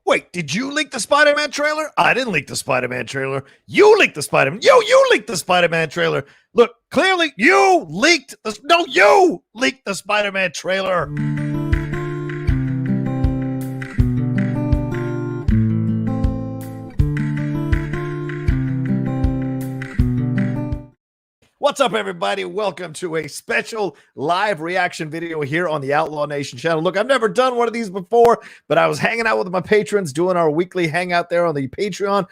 Wait, did you leak the Spider-Man trailer? I didn't leak the Spider-Man trailer. You leaked the Spider-Man. You leaked the Spider-Man trailer. Look, clearly you leaked you leaked the Spider-Man trailer. What's up, everybody? Welcome to a special live reaction video here on the Outlaw Nation channel. Look, I've never done one of these before, but I was hanging out with my patrons doing our weekly hangout there on the Patreon.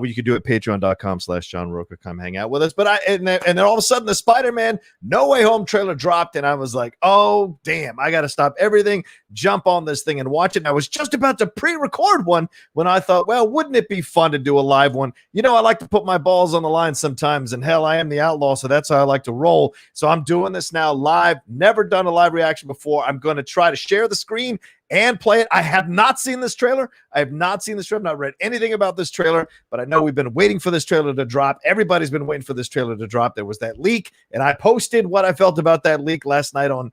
You can do it patreon.com/Jon Rocha. Come hang out with us. But then all of a sudden the Spider-Man No Way Home trailer dropped, and I was like, oh, damn, I got to stop everything, jump on this thing and watch it. And I was just about to pre-record one when I thought, well, wouldn't it be fun to do a live one? You know, I like to put my balls on the line sometimes, and hell, I am the Outlaw, so that's how I like to roll. So I'm doing this now live. Never done a live reaction before. I'm going to try to share the screen and play it. I have not seen this trailer. I have not seen this trailer. I've not read anything about this trailer, but I know we've been waiting for this trailer to drop. Everybody's been waiting for this trailer to drop. There was that leak, and I posted what I felt about that leak last night on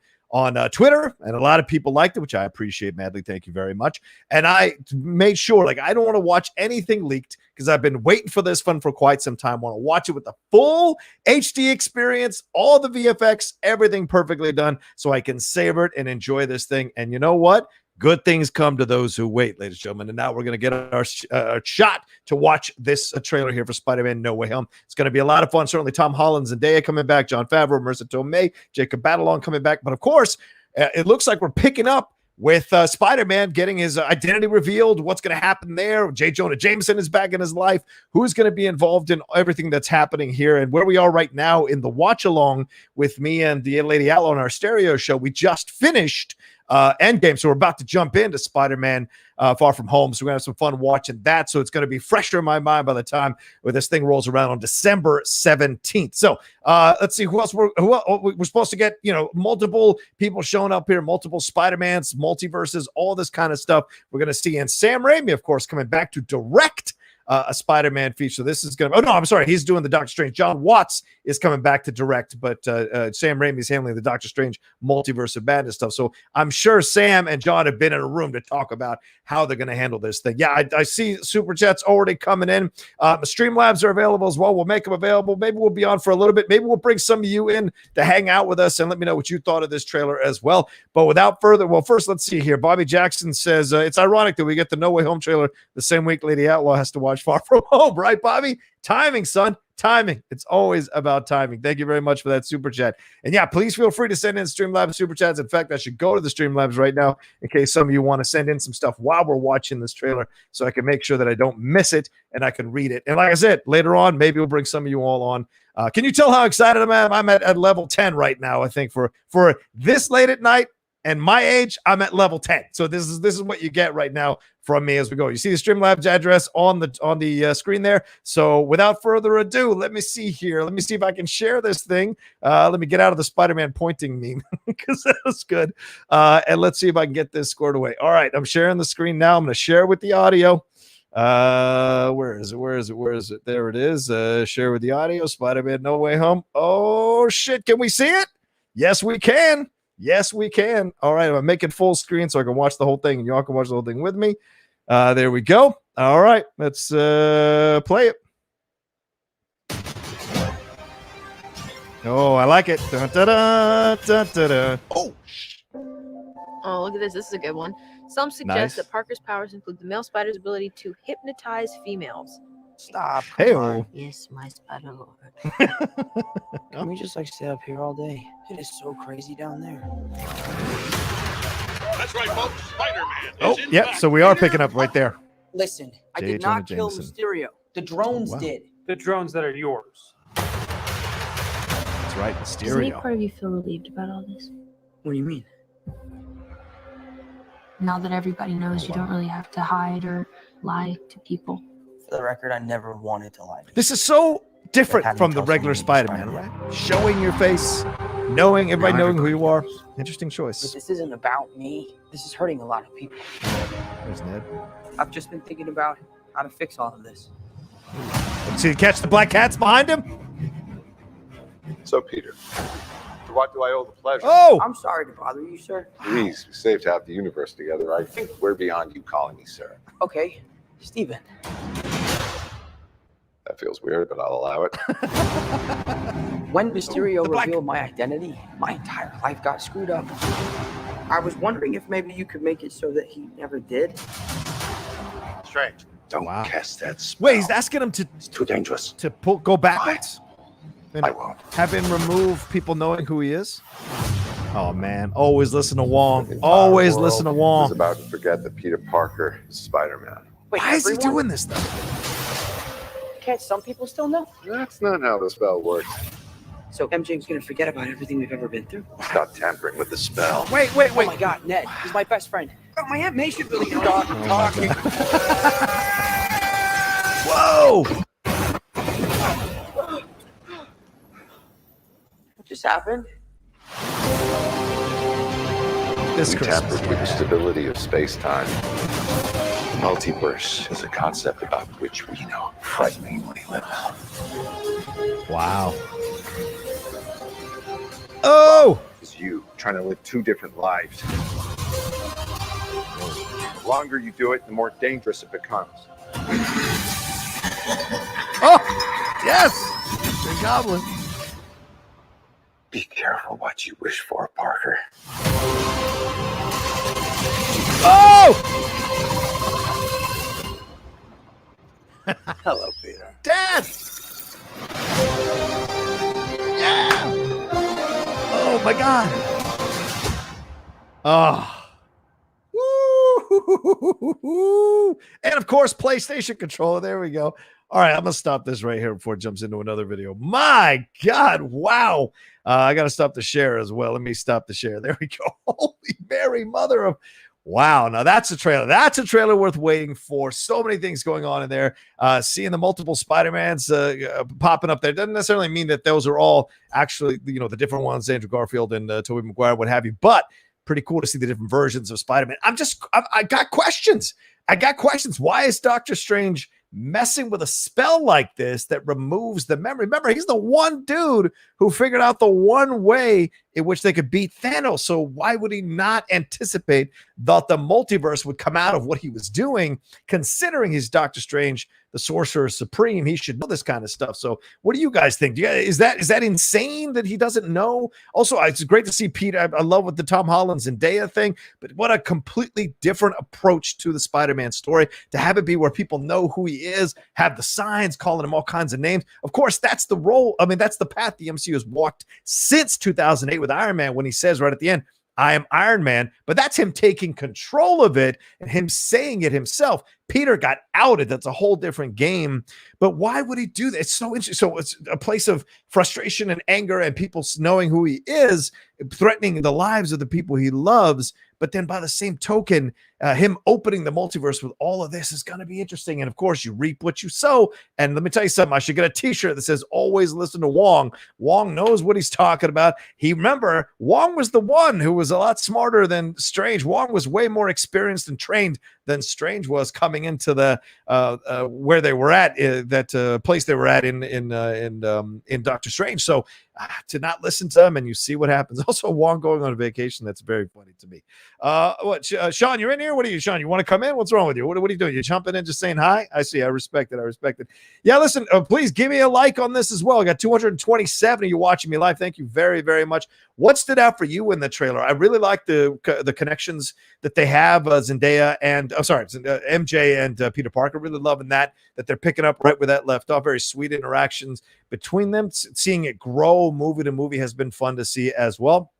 Twitter, and a lot of people liked it, which I appreciate madly. Thank you very much. And I made sure, like, I don't want to watch anything leaked because I've been waiting for this one for quite some time. I want to watch it with the full HD experience, all the VFX, everything perfectly done, so I can savor it and enjoy this thing. And you know what? Good things come to those who wait, ladies and gentlemen. And now we're going to get our shot to watch this trailer here for Spider-Man No Way Home. It's going to be a lot of fun. Certainly Tom Holland, Zendaya coming back, Jon Favreau, Marisa Tomei, Jacob Batalon coming back. But of course, it looks like we're picking up with Spider-Man getting his identity revealed. What's going to happen there? J. Jonah Jameson is back in his life. Who's going to be involved in everything that's happening here? And where we are right now in the watch-along with me and the Lady Outlaw on our stereo show, we just finished Endgame, so we're about to jump into Spider-Man Far From Home, so we're gonna have some fun watching that. So it's gonna be fresher in my mind by the time where this thing rolls around on December 17th. So let's see who else we're supposed to get. You know, multiple people showing up here, multiple Spider-Mans, multiverses, all this kind of stuff we're gonna see. And Sam Raimi, of course, coming back to direct a Spider-Man feature. This is going to, oh no, I'm sorry, he's doing the Doctor Strange. Jon Watts is coming back to direct, but Sam Raimi is handling the Doctor Strange multiverse of madness stuff. So I'm sure Sam and John have been in a room to talk about how they're going to handle this thing. Yeah, I see Super Chats already coming in. Streamlabs are available as well. We'll make them available. Maybe we'll be on for a little bit. Maybe we'll bring some of you in to hang out with us and let me know what you thought of this trailer as well. But without further, well, first let's see here. Bobby Jackson says, it's ironic that we get the No Way Home trailer the same week Lady Outlaw has to watch Far From Home, right, Bobby? Timing, son. Timing. It's always about timing. Thank you very much for that super chat. And yeah, please feel free to send in Streamlabs super chats. In fact, I should go to the Streamlabs right now in case some of you want to send in some stuff while we're watching this trailer so I can make sure that I don't miss it and I can read it. And like I said, later on, maybe we'll bring some of you all on. Can you tell how excited I'm at? I'm at level 10 right now, I think, for this late at night. And my age, I'm at level 10. So this is what you get right now from me as we go. You see the Streamlabs address on the screen there. So without further ado, let me see here. Let me see if I can share this thing. Let me get out of the Spider-Man pointing meme because that was good. And let's see if I can get this squared away. All right, I'm sharing the screen now. I'm going to share with the audio. Where is it? There it is. Share with the audio. Spider-Man No Way Home. Oh, shit. Can we see it? Yes, we can. Yes, we can. All right, I'm going to make it full screen so I can watch the whole thing, and y'all can watch the whole thing with me. There we go. All right, let's play it. Oh, I like it. Dun, da, da, da, da, da. Oh, look at this. This is a good one. Some suggest that Parker's powers include the male spider's ability to hypnotize females. Stop. Hey, yes, my spider lord. Can we just like stay up here all day? It is so crazy down there. That's right, folks. Spider-Man. Oh, yep. So we are picking up right there. Listen, I J. did Jonah not kill Jameson. Mysterio. The drones did. The drones that are yours. That's right, Does any Mysterio. part of you feel relieved about all this? What do you mean? Now that everybody knows you don't really have to hide or lie to people. For the record, I never wanted to lie to you. This is so different Having from the tough regular meetings, Spider-Man, Spider-Man. right? Showing your face, knowing everybody knowing who you are. Interesting But choice. this isn't about me. This is hurting a lot of people. There's Ned. I've just been thinking about how to fix all of this. See, catch the black cats behind him. So, Peter, To what do I owe the pleasure? Oh! I'm sorry to bother you, sir. Please, we saved half the universe together. I think we're beyond you calling me sir. Okay, Steven. That feels weird, but I'll allow it. When Mysterio revealed my identity, my entire life got screwed up. I was wondering if maybe you could make it so that he never did. Strange. Don't Wow. cast that spell. Wait, he's asking him It's too dangerous. to go backwards? And I won't. have him remove people knowing who he is? Oh, man. Always listen to Wong. Always listen to I was Wong. about to forget that Peter Parker is Spider-Man. Wait, Why is he everyone? doing this, though? Can't some people still know? That's not how the spell works. So MJ's gonna forget about everything we've ever been through. Stop tampering with the spell. Wait. Oh my God, Ned, he's my best friend. Oh, my Aunt May should really stop talking. Whoa! What just happened? This We Christmas. tampered with the stability of space-time. The multiverse is a concept about which we know frighteningly little. Wow. Oh! It's you trying to live two different lives. The longer you do it, the more dangerous it becomes. Oh! Yes! The Goblin. Be careful what you wish for, Parker. Oh! Hello, Peter. Dad! Yeah! Oh my God! Oh. Woo! And of course, PlayStation controller. There we go. All right, I'm gonna stop this right here before it jumps into another video. My God! Wow! I gotta stop the share as well. Let me stop the share. There we go. Holy Mary, Mother of! Wow, now that's a trailer. That's a trailer worth waiting for. So many things going on in there. Seeing the multiple Spider-Mans popping up there doesn't necessarily mean that those are all actually, the different ones, Andrew Garfield and Tobey Maguire, what have you. But pretty cool to see the different versions of Spider-Man. I got questions. Why is Doctor Strange messing with a spell like this that removes the memory? Remember, he's the one dude who figured out the one way in which they could beat Thanos. So why would he not anticipate that the multiverse would come out of what he was doing? Considering he's Doctor Strange, the Sorcerer Supreme, he should know this kind of stuff. So what do you guys think? Is that insane that he doesn't know? Also, it's great to see Peter. I love with the Tom Holland Zendaya thing, but what a completely different approach to the Spider-Man story, to have it be where people know who he is, have the signs calling him all kinds of names. Of course, that's the role. I mean, that's the path the MCU has walked since 2008 with Iron Man, when he says right at the end, I am Iron Man, but that's him taking control of it and him saying it himself. Peter got outed. That's a whole different game. But why would he do that? It's so interesting. So it's a place of frustration and anger and people knowing who he is, threatening the lives of the people he loves. But then by the same token, him opening the multiverse with all of this is going to be interesting. And of course, you reap what you sow. And let me tell you something. I should get a t-shirt that says, always listen to Wong. Wong knows what he's talking about. Remember, Wong was the one who was a lot smarter than Strange. Wong was way more experienced and trained than Strange was coming into the where they were at, that place they were at in Doctor Strange. So to not listen to him, and you see what happens. Also, Wong going on a vacation. That's very funny to me. Sean, you're in here? What are you, Sean? You want to come in? What's wrong with you? What are you doing? You jumping in just saying hi? I see. I respect it. Yeah, listen, please give me a like on this as well. I got 227 of you watching me live. Thank you very, very much. What stood out for you in the trailer? I really like the connections that they have, Zendaya and MJ and Peter Parker. Really loving that they're picking up right where that left off. Very sweet interactions between them. Seeing it grow movie to movie has been fun to see as well.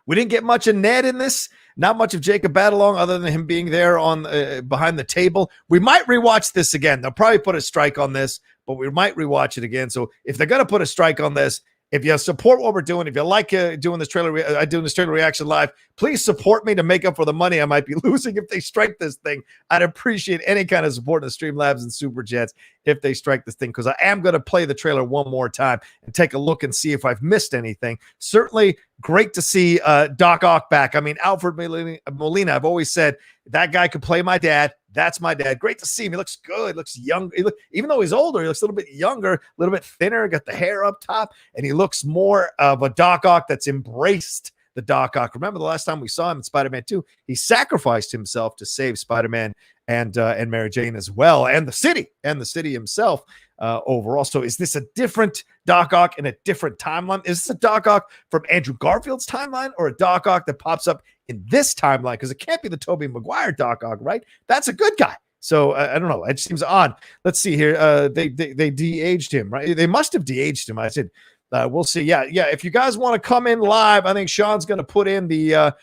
We didn't get much of Ned in this. Not much of Jacob Batalon other than him being there on behind the table. We might rewatch this again. They'll probably put a strike on this, but we might rewatch it again. So if they're going to put a strike on this, if you support what we're doing, if you like doing this trailer reaction live, please support me to make up for the money I might be losing if they strike this thing. I'd appreciate any kind of support in the Streamlabs and Super Chats if they strike this thing, because I am going to play the trailer one more time and take a look and see if I've missed anything. Certainly great to see Doc Ock back. I mean, Alfred Molina, I've always said that guy could play my dad. That's my dad. Great to see him. He looks good. Looks young. Even though he's older, he looks a little bit younger, a little bit thinner, got the hair up top, and he looks more of a Doc Ock that's embraced the Doc Ock. Remember the last time we saw him in Spider-Man 2, he sacrificed himself to save Spider-Man and Mary Jane as well, and the city himself overall. So is this a different Doc Ock in a different timeline? Is this a Doc Ock from Andrew Garfield's timeline or a Doc Ock that pops up in this timeline? Because it can't be the Tobey Maguire Doc Ock, right? That's a good guy. So I don't know. It seems odd. Let's see here. They de-aged him, right? They must have de-aged him. I said, we'll see. Yeah. If you guys want to come in live, I think Sean's going to put in the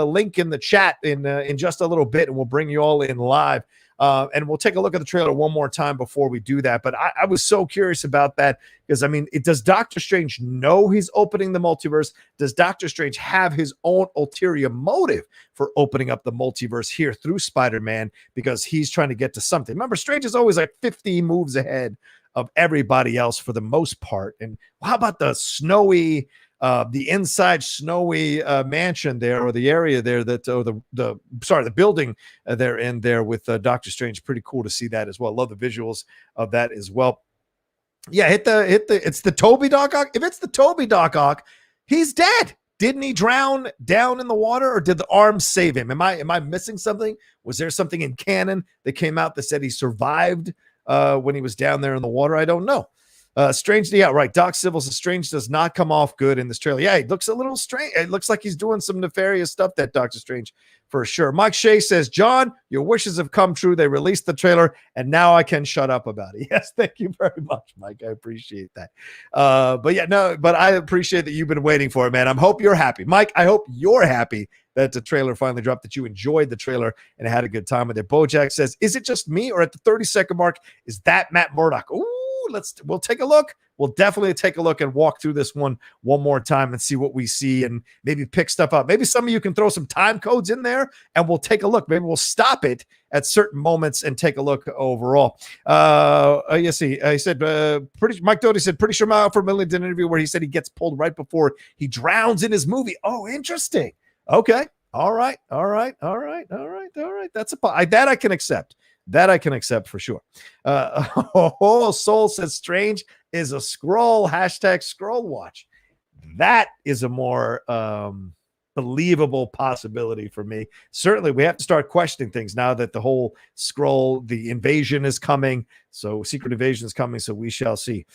link in the chat in just a little bit, and we'll bring you all in live. And we'll take a look at the trailer one more time before we do that. But I was so curious about that because, I mean, does Doctor Strange know he's opening the multiverse? Does Doctor Strange have his own ulterior motive for opening up the multiverse here through Spider-Man because he's trying to get to something? Remember, Strange is always like 15 moves ahead of everybody else for the most part. And how about the snowy, the inside snowy mansion there, or the area there the building they're in there with Doctor Strange? Pretty cool to see that as well. Love the visuals of that as well. Yeah, it's the Tobey Doc Ock. If it's the Tobey Doc Ock, he's dead. Didn't he drown down in the water, or did the arms save him? Am I missing something? Was there something in canon that came out that said he survived when he was down there in the water? I don't know. Strange, yeah, right. Doc Civil says Strange does not come off good in this trailer. Yeah, he looks a little strange. It looks like he's doing some nefarious stuff, that Doctor Strange, for sure. Mike Shea says, John, your wishes have come true. They released the trailer, and now I can shut up about it. Yes, thank you very much, Mike. I appreciate that. But I appreciate that you've been waiting for it, man. I hope you're happy. Mike, I hope you're happy that the trailer finally dropped, that you enjoyed the trailer and had a good time with it. Bojack says, is it just me, or at the 30-second mark, is that Matt Murdock? Ooh, we'll take a look. We'll definitely take a look and walk through this one more time and see what we see, and maybe pick stuff up. Maybe some of you can throw some time codes in there and we'll take a look. Maybe we'll stop it at certain moments and take a look overall. You see, I said, Mike Doty said, pretty sure Alfred Molina did an interview where he said he gets pulled right before he drowns in his movie. Oh, interesting. Okay. All right. That's that I can accept. That I can accept for sure. Soul says Strange is a scroll. Hashtag scroll watch. That is a more believable possibility for me. Certainly, we have to start questioning things now that the whole scroll, the invasion is coming. So secret invasion is coming. So we shall see.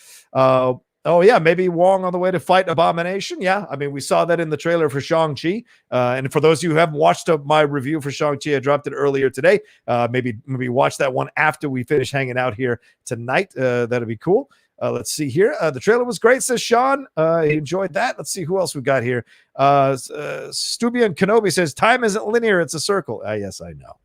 Oh, yeah, maybe Wong on the way to fight Abomination. Yeah, I mean, we saw that in the trailer for Shang-Chi. And for those of you who haven't watched my review for Shang-Chi, I dropped it earlier today. Maybe watch that one after we finish hanging out here tonight. That'd be cool. Let's see here. The trailer was great, says Sean. He enjoyed that. Let's see who else we got here. Stubian Kenobi says, time isn't linear, it's a circle. Yes, I know.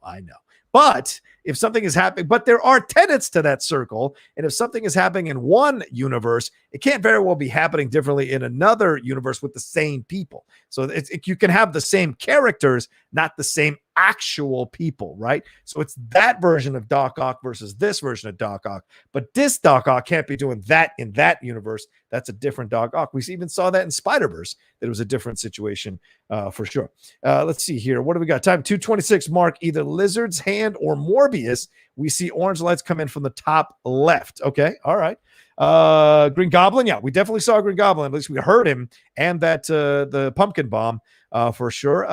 But if something is happening, but there are tenets to that circle. And if something is happening in one universe, it can't very well be happening differently in another universe with the same people. So you can have the same characters, not the same actual people, right? So it's that version of Doc Ock versus this version of Doc Ock. But this Doc Ock can't be doing that in that universe. That's a different Doc Ock. We even saw that in Spider-Verse, that it was a different situation for sure. Let's see here. What do we got? Time 2:26 mark, either Lizard's Hand or Morbius. We see orange lights come in from the top left. Okay. All right. Green Goblin. Yeah, we definitely saw Green Goblin. At least we heard him, and that the pumpkin bomb for sure.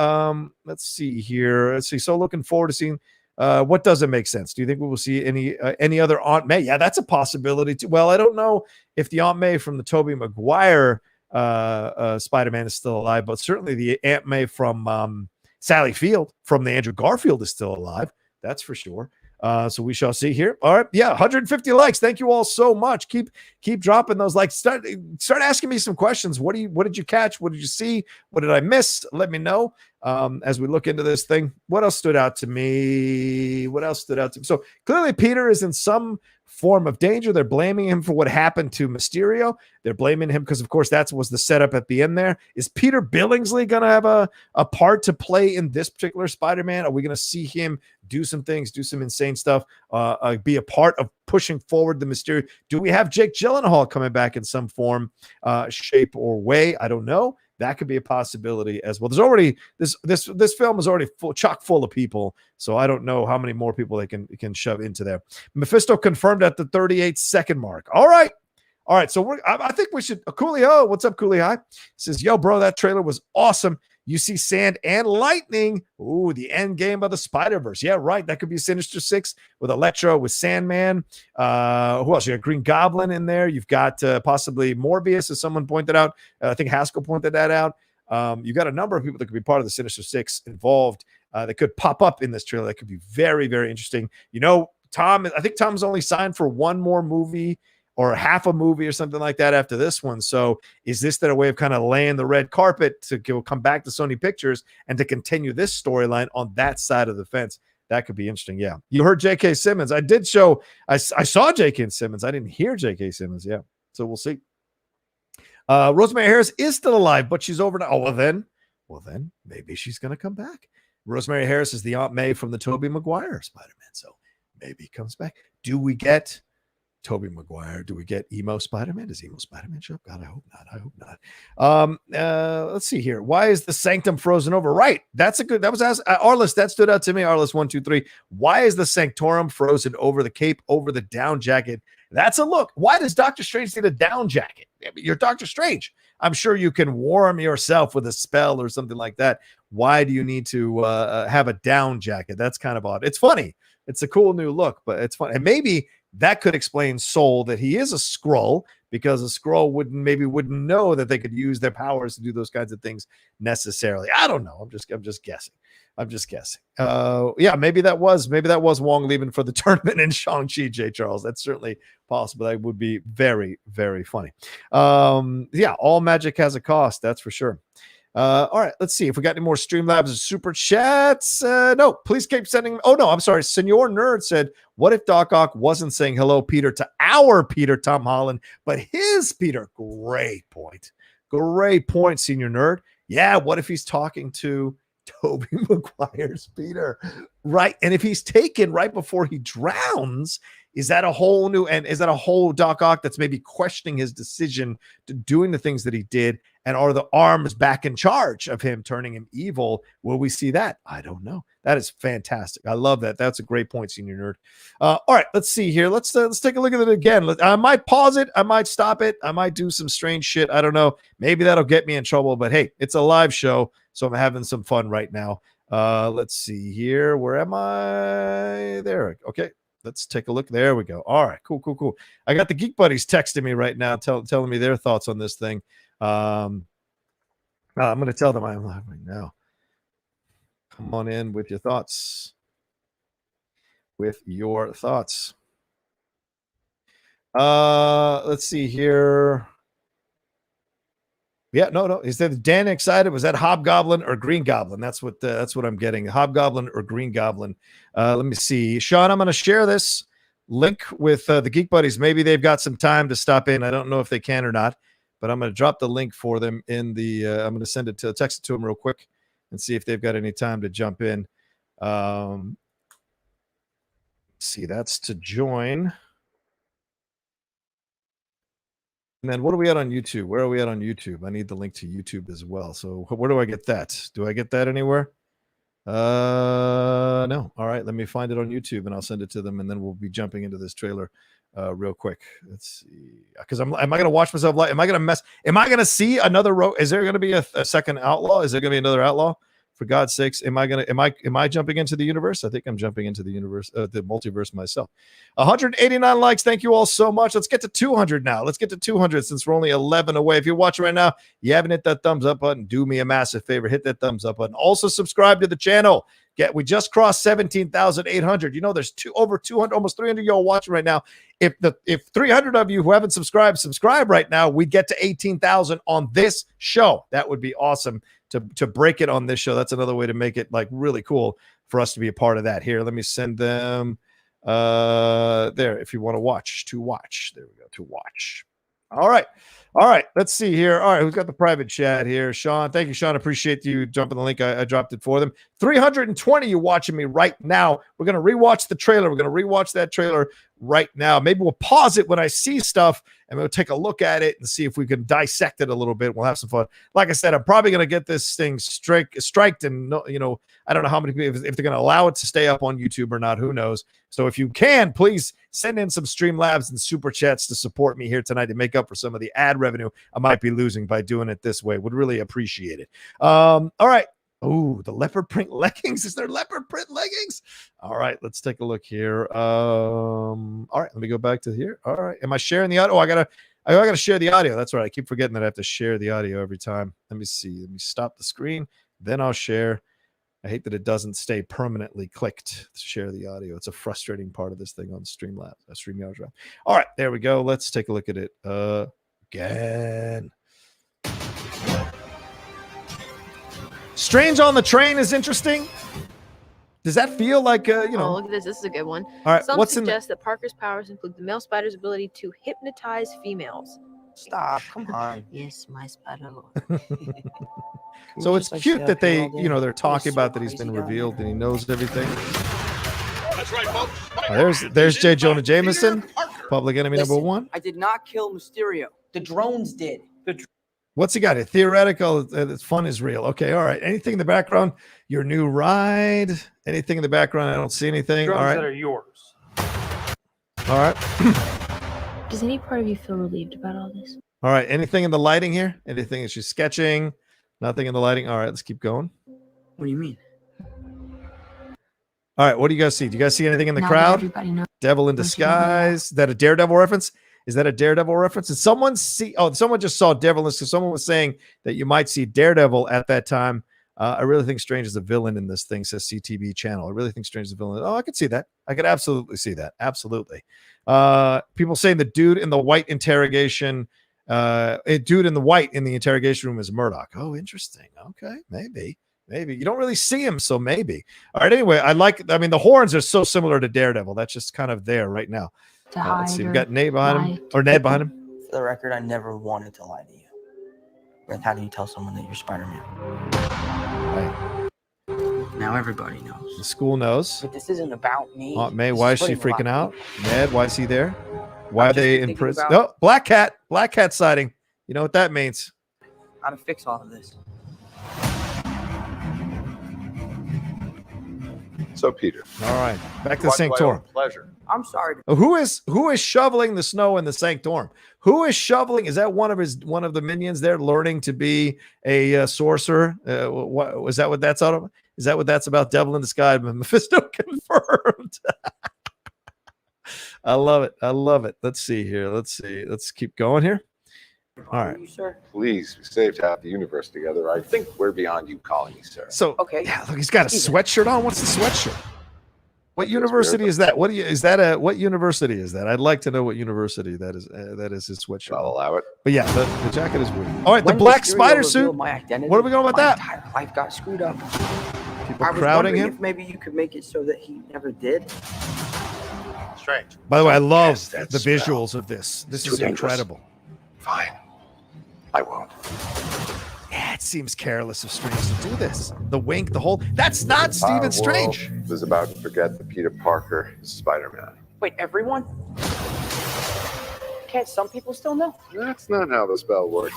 Let's see here. Let's see. So looking forward to seeing what doesn't make sense. Do you think we will see any other Aunt May? Yeah, that's a possibility too. Well, I don't know if the Aunt May from the Tobey Maguire Spider-Man is still alive, but certainly the Aunt May from Sally Field from the Andrew Garfield is still alive. That's for sure. So we shall see here. All right. Yeah. 150 likes. Thank you all so much. Keep dropping those likes. Start asking me some questions. What did you catch? What did you see? What did I miss? Let me know. As we look into this thing, what else stood out to me? So clearly Peter is in some form of danger. They're blaming him for what happened to Mysterio. They're blaming him because, of course, that was the setup at the end there. Is Peter Billingsley going to have a part to play in this particular Spider-Man? Are we going to see him do some things, do some insane stuff, be a part of pushing forward the Mysterio? Do we have Jake Gyllenhaal coming back in some form, shape, or way? I don't know. that could be a possibility as well. There's already this film is already chock full of people, so I don't know how many more people they can shove into there. Mephisto confirmed at the 38-second mark. All right. So I think we should. Coolio, what's up, Coolio? Says, yo, bro, that trailer was awesome. You see sand and lightning. Ooh, the end game of the Spider-Verse. Yeah, right. That could be Sinister Six with Electro, with Sandman. Who else? You got Green Goblin in there. You've got possibly Morbius, as someone pointed out. I think Haskell pointed that out. You've got a number of people that could be part of the Sinister Six involved that could pop up in this trailer. That could be very, very interesting. You know, I think Tom's only signed for one more movie or half a movie or something like that after this one. So is this that a way of kind of laying the red carpet to come back to Sony Pictures and to continue this storyline on that side of the fence? That could be interesting. Yeah. You heard J.K. Simmons. I saw J.K. Simmons. I didn't hear J.K. Simmons. Yeah. So we'll see. Rosemary Harris is still alive, but she's over now. Oh, well then maybe she's going to come back. Rosemary Harris is the Aunt May from the Tobey Maguire Spider-Man. So maybe he comes back. Do we get Tobey Maguire? Do we get emo Spider-Man? Does emo Spider-Man show up? God, I hope not. Let's see here. Why is the Sanctum frozen over? Right. That was Arliss. That stood out to me. Arliss 123. Why is the Sanctorum frozen over the cape, over the down jacket? That's a look. Why does Doctor Strange need a down jacket? I mean, you're Doctor Strange. I'm sure you can warm yourself with a spell or something like that. Why do you need to have a down jacket? That's kind of odd. It's funny. It's a cool new look, but it's fun. And maybe that could explain Soul, that he is a Skrull, because a Skrull wouldn't know that they could use their powers to do those kinds of things necessarily. I don't know. I'm just guessing. Yeah, maybe that was Wong leaving for the tournament in Shang-Chi, J. Charles. That's certainly possible. That would be very, very funny. Yeah, all magic has a cost, that's for sure. All right, let's see if we got any more Streamlabs or super chats. No, please keep sending. Oh no, I'm sorry. Senor Nerd said, "What if Doc Ock wasn't saying hello, Peter, to our Peter, Tom Holland, but his Peter?" Great point, Senior Nerd. Yeah, what if he's talking to Tobey Maguire's Peter, right? And if he's taken right before he drowns, is that a whole Doc Ock that's maybe questioning his decision to doing the things that he did? And are the arms back in charge of him, turning him evil? Will we see that? I don't know. That is fantastic. I love that. That's a great point, Senior Nerd. All right, let's see here. Let's take a look at it again. I might pause it. I might stop it. I might do some strange shit. I don't know. Maybe that'll get me in trouble. But hey, it's a live show, so I'm having some fun right now. Let's see here. Where am I? There. Okay. Let's take a look. There we go. All right. Cool. I got the Geek Buddies texting me right now, telling me their thoughts on this thing. I'm going to tell them I'm live right now. Come on in with your thoughts. Let's see here. Yeah, no. Is that Dan excited? Was that Hobgoblin or Green Goblin? That's what I'm getting. Hobgoblin or Green Goblin. Let me see. Sean, I'm going to share this link with the Geek Buddies. Maybe they've got some time to stop in. I don't know if they can or not, but I'm going to drop the link for them in the. I'm going to text it to them real quick and see if they've got any time to jump in. See, that's to join. And then what are we at on YouTube? Where are we at on YouTube? I need the link to YouTube as well. So where do I get that? Do I get that anywhere? No. All right. Let me find it on YouTube and I'll send it to them. And then we'll be jumping into this trailer real quick. Let's see. Because am I going to watch myself live? Am I going to mess? Am I going to see another Is there going to be a second Outlaw? Is there going to be another Outlaw? For God's sakes, am I jumping into the universe? I think I'm jumping into the universe, the multiverse myself. 189 likes. Thank you all so much. Let's get to 200 now. Let's get to 200 since we're only 11 away. If you're watching right now, you haven't hit that thumbs up button, do me a massive favor. Hit that thumbs up button. Also subscribe to the channel. We just crossed 17,800. You know, there's over 200, almost 300 y'all watching right now. If 300 of you who haven't subscribe right now, we get to 18,000 on this show. That would be awesome. To break it on this show. That's another way to make it like really cool for us to be a part of that. Here, let me send them there if you want to watch. There we go, to watch. All right. All right, let's see here. All right, who's got the private chat here? Sean. Thank you, Sean. Appreciate you jumping the link. I dropped it for them. 320 you watching me right now. We're going to rewatch the trailer. We're going to rewatch that trailer right now. Maybe we'll pause it when I see stuff and we'll take a look at it and see if we can dissect it a little bit. We'll have some fun. Like I said, I'm probably going to get this thing striked and, you know, I don't know how many people, if they're going to allow it to stay up on YouTube or not, who knows. So if you can, please send in some Streamlabs and Super Chats to support me here tonight to make up for some of the ad revenue I might be losing by doing it this way. Would really appreciate it. All right. Oh, the leopard print leggings. Is there leopard print leggings? All right, let's take a look here. All right, let me go back to here. All right. Am I sharing the audio? Oh, I gotta share the audio. That's right. I keep forgetting that I have to share the audio every time. Let me see. Let me stop the screen. Then I'll share. I hate that it doesn't stay permanently clicked to share the audio. It's a frustrating part of this thing on StreamYard. All right, there we go. Let's take a look at it again. Strange on the Train is interesting. Does that feel like, you know? Oh, look at this. This is a good one. All right, Some suggest that Parker's powers include the male spider's ability to hypnotize females. Stop. Come on. Yes, my spider lord. So it's cute that they, you know, they're talking about that he's been revealed and he knows everything. That's right, folks. There's J. Jonah Jameson, Public Enemy number one. I did not kill Mysterio. The drones did. What's he got? A theoretical. Fun is real. Okay, all right. Anything in the background? Your new ride? Anything in the background? I don't see anything. Drones all right. that are yours. All right. Does any part of you feel relieved about all this? All right. Anything in the lighting here? Anything that she's sketching? Nothing in the lighting. All right. Let's keep going. What do you mean? All right. What do you guys see? Do you guys see anything in the crowd? Devil in Disguise. Is that a Daredevil reference? Is that a Daredevil reference? Did someone see? Oh, someone just saw Devil. Because someone was saying that you might see Daredevil at that time. I really think Strange is a villain in this thing, says CTV channel. I really think Strange is a villain. Oh, I could see that. I could absolutely see that. Absolutely. People saying the dude in the white interrogation, dude in the white in the interrogation room is Murdoch. Oh, interesting. Okay, maybe. You don't really see him, so maybe. All right, anyway, I mean, the horns are so similar to Daredevil. That's just kind of there right now. Let's see. We've got Ned behind him, or Ned behind him. For the record, I never wanted to lie to you. But how do you tell someone that you're Spider-Man? Right. Now everybody knows. The school knows. But this isn't about me. Aunt May, why is she freaking out? Ned, why is he there? Why are they in prison? Oh, Black Cat sighting. You know what that means. How to fix all of this. So, Peter. All right, back to the Sanctorum. Pleasure. I'm sorry. Who is shoveling the snow in the Sanctorum? Who is shoveling? Is that one of the minions there learning to be a sorcerer? Is that what that's about? Is that what that's about? Devil in Disguise, Mephisto confirmed. I love it. Let's see here. Let's keep going here. All right. You, sir? Please, we saved half the universe together. I think we're beyond you calling me sir. So, okay. Yeah, look, he's got a sweatshirt on. What's the sweatshirt? What university is that? What university is that? I'd like to know what university that is. That is his sweatshirt. I'll allow it. But yeah, the jacket is weird. All right, the black spider suit. What are we going about that? My entire life got screwed up. People crowding him. If maybe you could make it so that he never did. Strange. By the way, I love the visuals of this. This is incredible. Fine. I won't. Yeah, it seems careless of Strange to do this. The wink, the whole. That's not Stephen Strange. Was about to forget that Peter Parker is Spider-Man. Wait, everyone? Can't some people still know? That's not how the spell works.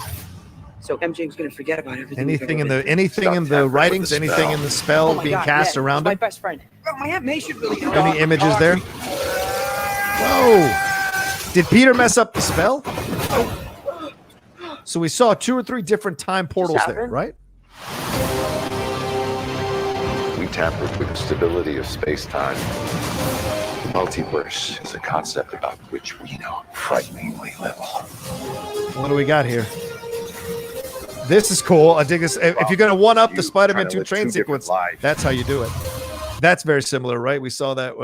So MJ's gonna forget about everything. Anything in the writings, anything in the spell being cast around my him. best friend. Oh, my Aunt May should really know. Any images there? Whoa! Did Peter mess up the spell? So we saw 2 or 3 different time portals there, right? We tampered with the stability of space-time. The multiverse is a concept about which we know frighteningly little. What do we got here? This is cool. I dig this. If you're going to one-up the Spider-Man 2 train sequence, that's how you do it. That's very similar, right? We saw that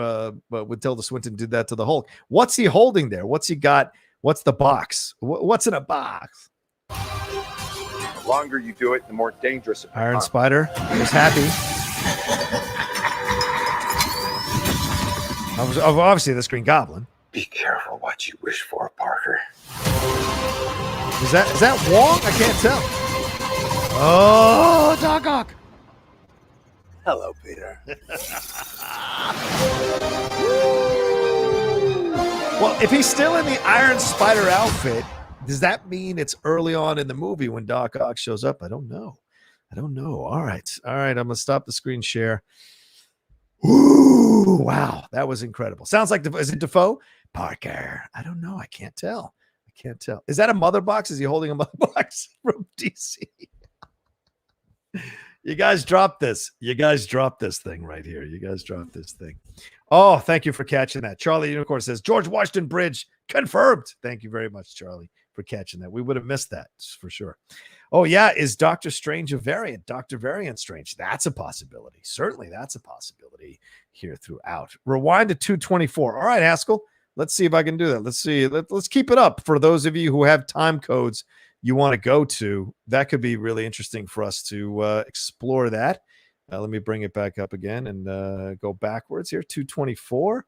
when Tilda Swinton did that to the Hulk. What's he holding there? What's he got? What's the box? What's in a box? The longer you do it, the more dangerous it becomes. Iron Spider was happy. Obviously, the Green Goblin. Be careful what you wish for, Parker. Is that Wong? I can't tell. Oh, Doc Ock. Hello, Peter. Well, if he's still in the Iron Spider outfit, does that mean it's early on in the movie when Doc Ock shows up? I don't know. All right. I'm going to stop the screen share. Ooh, wow. That was incredible. Sounds like, is it Dafoe? Parker. I don't know. I can't tell. Is that a mother box? Is he holding a mother box from DC? You guys dropped this. Thing right here. Oh, thank you for catching that. Charlie Unicorn says, George Washington Bridge confirmed. Thank you very much, Charlie, for catching that. We would have missed that for sure. Oh, yeah. Is Doctor Strange a variant? Dr. Variant Strange. That's a possibility. Certainly that's a possibility here throughout. Rewind to 224. All right, Haskell. Let's see if I can do that. Let's see. Let's keep it up for those of you who have time codes you want to go to. That could be really interesting for us to explore that. Let me bring it back up again and go backwards here. 224.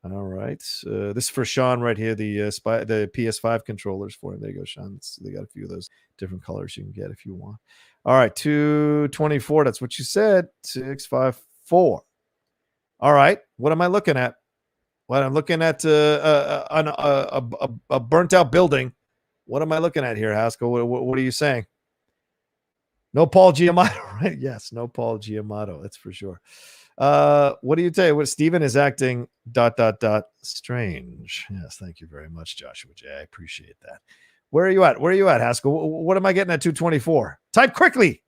All right. This is for Sean right here. The PS5 controllers for him. There you go, Sean. They got a few of those different colors you can get if you want. All right. 224. That's what you said. 654. All right. What am I looking at? Well, I'm looking at a burnt out building. What am I looking at here, Haskell? What are you saying? No Paul Giamatti, right? Yes, no Paul Giamatti. That's for sure. What do you tell you? What Steven is acting ... strange. Yes, thank you very much, Joshua J. I appreciate that. Where are you at, Haskell? What am I getting at 224? Type quickly.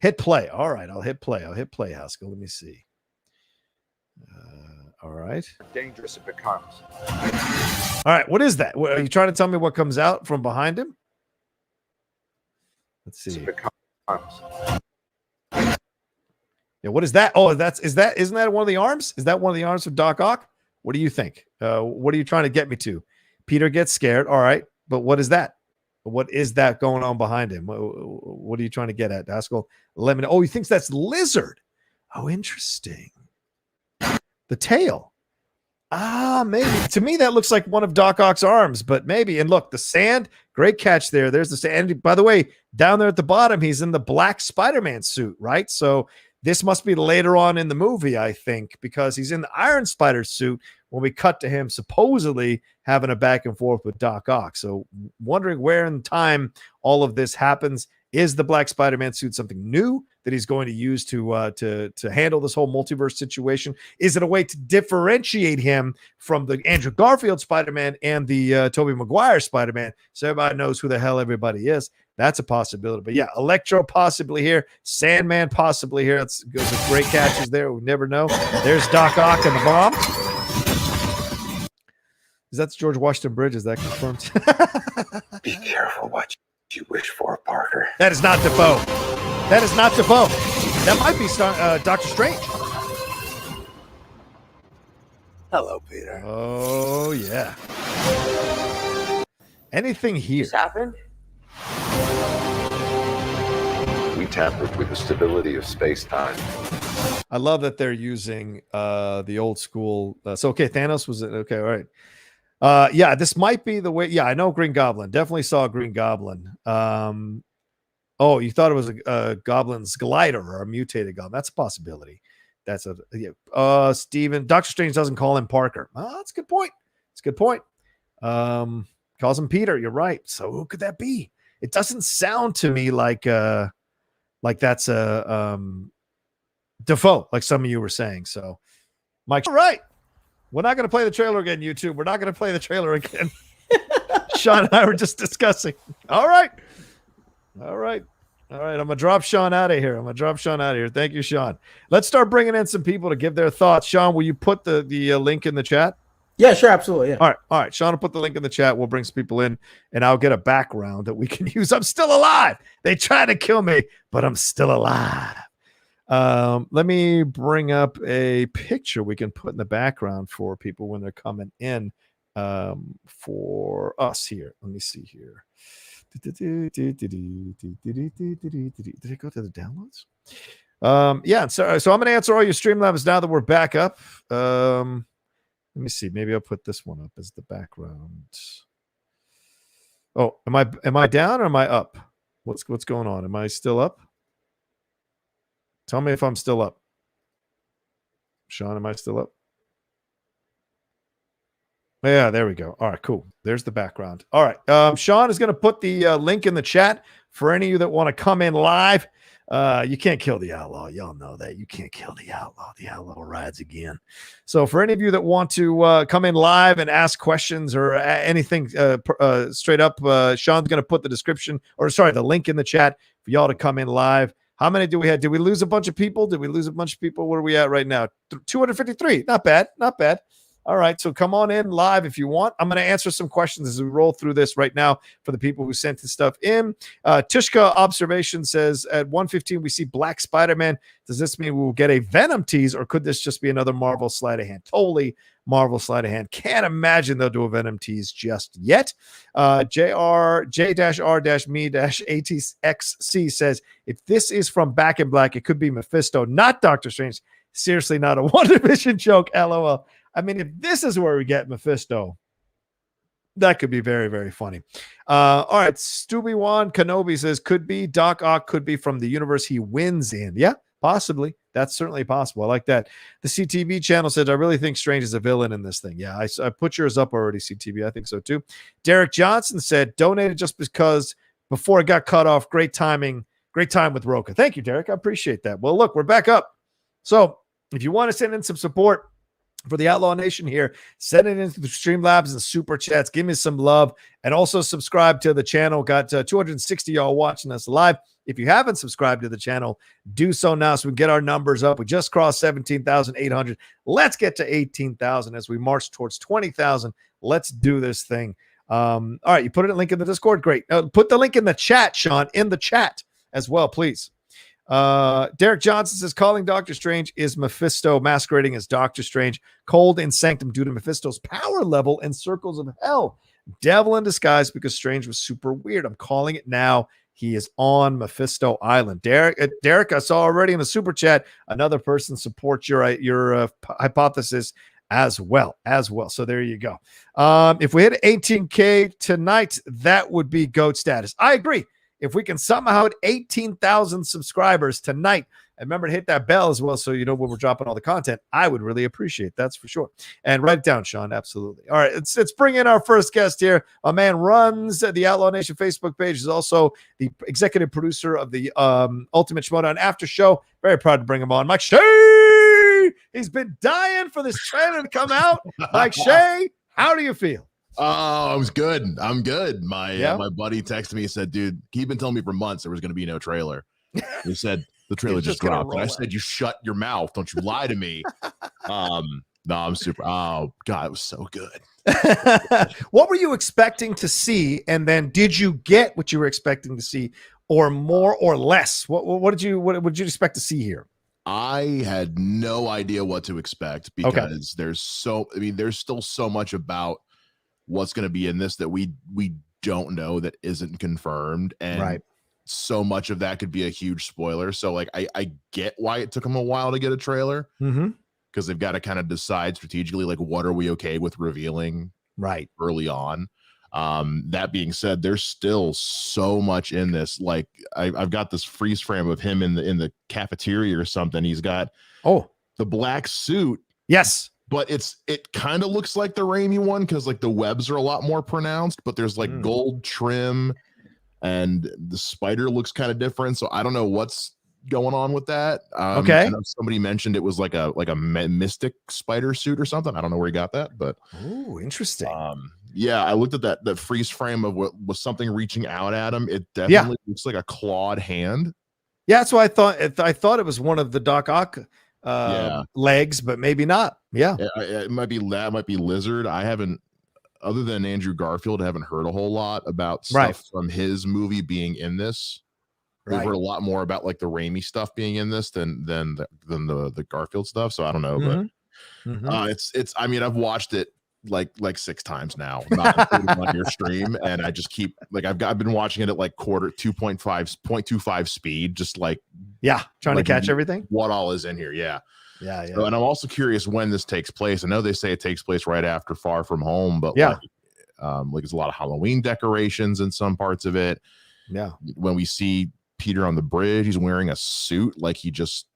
Hit play. All right, I'll hit play, Haskell. Let me see. All right. Dangerous it becomes. All right, what is that? Are you trying to tell me what comes out from behind him? Let's see. Yeah, what is that? Oh, isn't that one of the arms? Is that one of the arms of Doc Ock? What do you think? What are you trying to get me to? Peter gets scared. All right, but what is that? What is that going on behind him? What are you trying to get at, Haskell? Let me know. Oh, he thinks that's Lizard. Oh, interesting. The tail. Maybe. To me, that looks like one of Doc Ock's arms, but maybe. And look, the sand, great catch there. There's the sand. And by the way, down there at the bottom, he's in the black Spider-Man suit, right? So this must be later on in the movie, I think, because he's in the Iron Spider suit when we cut to him supposedly having a back and forth with Doc Ock. So wondering where in time all of this happens. Is the Black Spider-Man suit something new that he's going to use to handle this whole multiverse situation? Is it a way to differentiate him from the Andrew Garfield Spider-Man and the Tobey Maguire Spider-Man, so everybody knows who the hell everybody is? That's a possibility. But yeah, Electro possibly here, Sandman possibly here. That's those great catches there. We never know. There's Doc Ock and the bomb. Is that the George Washington Bridge? Is that confirmed? Be careful what you wish for, Parker. That is not Dafoe. That might be Doctor Strange. Hello, Peter. Oh, yeah. Anything here? This happened? We tampered with the stability of space-time. I love that they're using the old school. Okay, Thanos was it? Okay, all right. Yeah, this might be the way. Yeah, I know Green Goblin. Definitely saw Green Goblin. Oh, you thought it was a Goblin's glider or a mutated Goblin. That's a possibility. That's a yeah. Steven, Doctor Strange doesn't call him Parker. That's a good point. Calls him Peter. You're right. So who could that be? It doesn't sound to me like that's a Dafoe, like some of you were saying. So, Mike, all right. We're not going to play the trailer again, YouTube. We're not going to play the trailer again. Sean and I were just discussing. All right. I'm going to drop Sean out of here. Thank you, Sean. Let's start bringing in some people to give their thoughts. Sean, will you put the link in the chat? Yeah, sure. Absolutely. Yeah. All right. Sean will put the link in the chat. We'll bring some people in, and I'll get a background that we can use. I'm still alive. They tried to kill me, but I'm still alive. Let me bring up a picture we can put in the background for people when they're coming in for us here. Let me see here. Did it go to the downloads? Yeah, so I'm going to answer all your Streamlabs now that we're back up. Let me see. Maybe I'll put this one up as the background. Oh, am I down or am I up? What's going on? Am I still up? Tell me if I'm still up. Sean, am I still up? Yeah, there we go. All right, cool. There's the background. All right. Sean is going to put the link in the chat for any of you that want to come in live. You can't kill the outlaw. Y'all know that. You can't kill the outlaw. The outlaw rides again. So for any of you that want to come in live and ask questions or anything straight up, Sean's going to put the link in the chat for y'all to come in live. How many do we have? Did we lose a bunch of people? Where are we at right now? 253. Not bad. All right, so come on in live if you want. I'm going to answer some questions as we roll through this right now for the people who sent this stuff in. Tishka Observation says, at 1:15, we see Black Spider-Man. Does this mean we will get a Venom tease, or could this just be another Marvel sleight of hand? Totally Marvel sleight of hand. Can't imagine they'll do a Venom tease just yet. J-R-me-ATXC says, if this is from Back in Black, it could be Mephisto, not Doctor Strange. Seriously, not a WandaVision joke, LOL. I mean, if this is where we get Mephisto, that could be very, very funny. All right. Stubby Wan Kenobi says, could be Doc Ock, could be from the universe he wins in. Yeah, possibly. That's certainly possible. I like that. The CTV channel says, I really think Strange is a villain in this thing. Yeah, I put yours up already, CTV. I think so too. Derek Johnson said, donated just because before it got cut off. Great timing. Great time with Rocha. Thank you, Derek. I appreciate that. Well, look, we're back up. So if you want to send in some support for the Outlaw Nation here, send it into the Streamlabs and Super Chats. Give me some love. And also subscribe to the channel. Got 260 y'all watching us live. If you haven't subscribed to the channel, do so now so we can get our numbers up. We just crossed 17,800. Let's get to 18,000 as we march towards 20,000. Let's do this thing. All right, you put a link in the Discord. Great. Put the link in the chat, Sean, in the chat as well, please. Derek Johnson says, calling Doctor Strange is Mephisto masquerading as Doctor Strange, cold in Sanctum due to Mephisto's power level in Circles of Hell. Devil in disguise because Strange was super weird. I'm calling it now. He is on Mephisto Island. Derek, I saw already in the super chat, another person supports your hypothesis as well. So there you go. If we hit 18K tonight, that would be GOAT status. I agree. If we can somehow hit 18,000 subscribers tonight, and remember to hit that bell as well so you know when we're dropping all the content, I would really appreciate it. That's for sure. And write it down, Sean. Absolutely. All right, let's bring in our first guest here. A man runs the Outlaw Nation Facebook page. Is also the executive producer of the Ultimate Schmodown After Show. Very proud to bring him on. Mike Shea! He's been dying for this trailer to come out. Mike Shea, how do you feel? I was good. I'm good. My buddy texted me and said, dude, he'd been telling me for months there was going to be no trailer. He said, the trailer just dropped. And I said, you shut your mouth. Don't you lie to me. No, I'm super. Oh, God, it was so good. What were you expecting to see? And then did you get what you were expecting to see, or more or less? What did you expect to see here? I had no idea what to expect because there's still so much about what's going to be in this that we don't know, that isn't confirmed, and so much of that could be a huge spoiler. So like I get why it took them a while to get a trailer, because they've got to kind of decide strategically, like, what are we okay with revealing early on. That being said, there's still so much in this. Like I've got this freeze frame of him in the cafeteria or something. He's got the black suit. Yes. But it kind of looks like the Raimi one because like the webs are a lot more pronounced, but there's like gold trim and the spider looks kind of different. So I don't know what's going on with that. I know somebody mentioned it was like a mystic spider suit or something. I don't know where he got that, but interesting. Yeah, I looked at that freeze frame of what was something reaching out at him. It definitely looks like a clawed hand. Yeah, that's what I thought. I thought it was one of the Doc Ock legs, but maybe not. It might be that, might be Lizard. I haven't, other than Andrew Garfield, I haven't heard a whole lot about stuff from his movie being in this. We've heard a lot more about like the Raimi stuff being in this than the Garfield stuff. So I don't know, but it's. I mean, I've watched it like 6 times now, not including on your stream, and I just keep like I've been watching it at like 0.25 speed, just like trying to catch everything. What all is in here? Yeah. So, and I'm also curious when this takes place. I know they say it takes place right after Far From Home, but Like there's a lot of Halloween decorations in some parts of it. Yeah. When we see Peter on the bridge, he's wearing a suit like he just,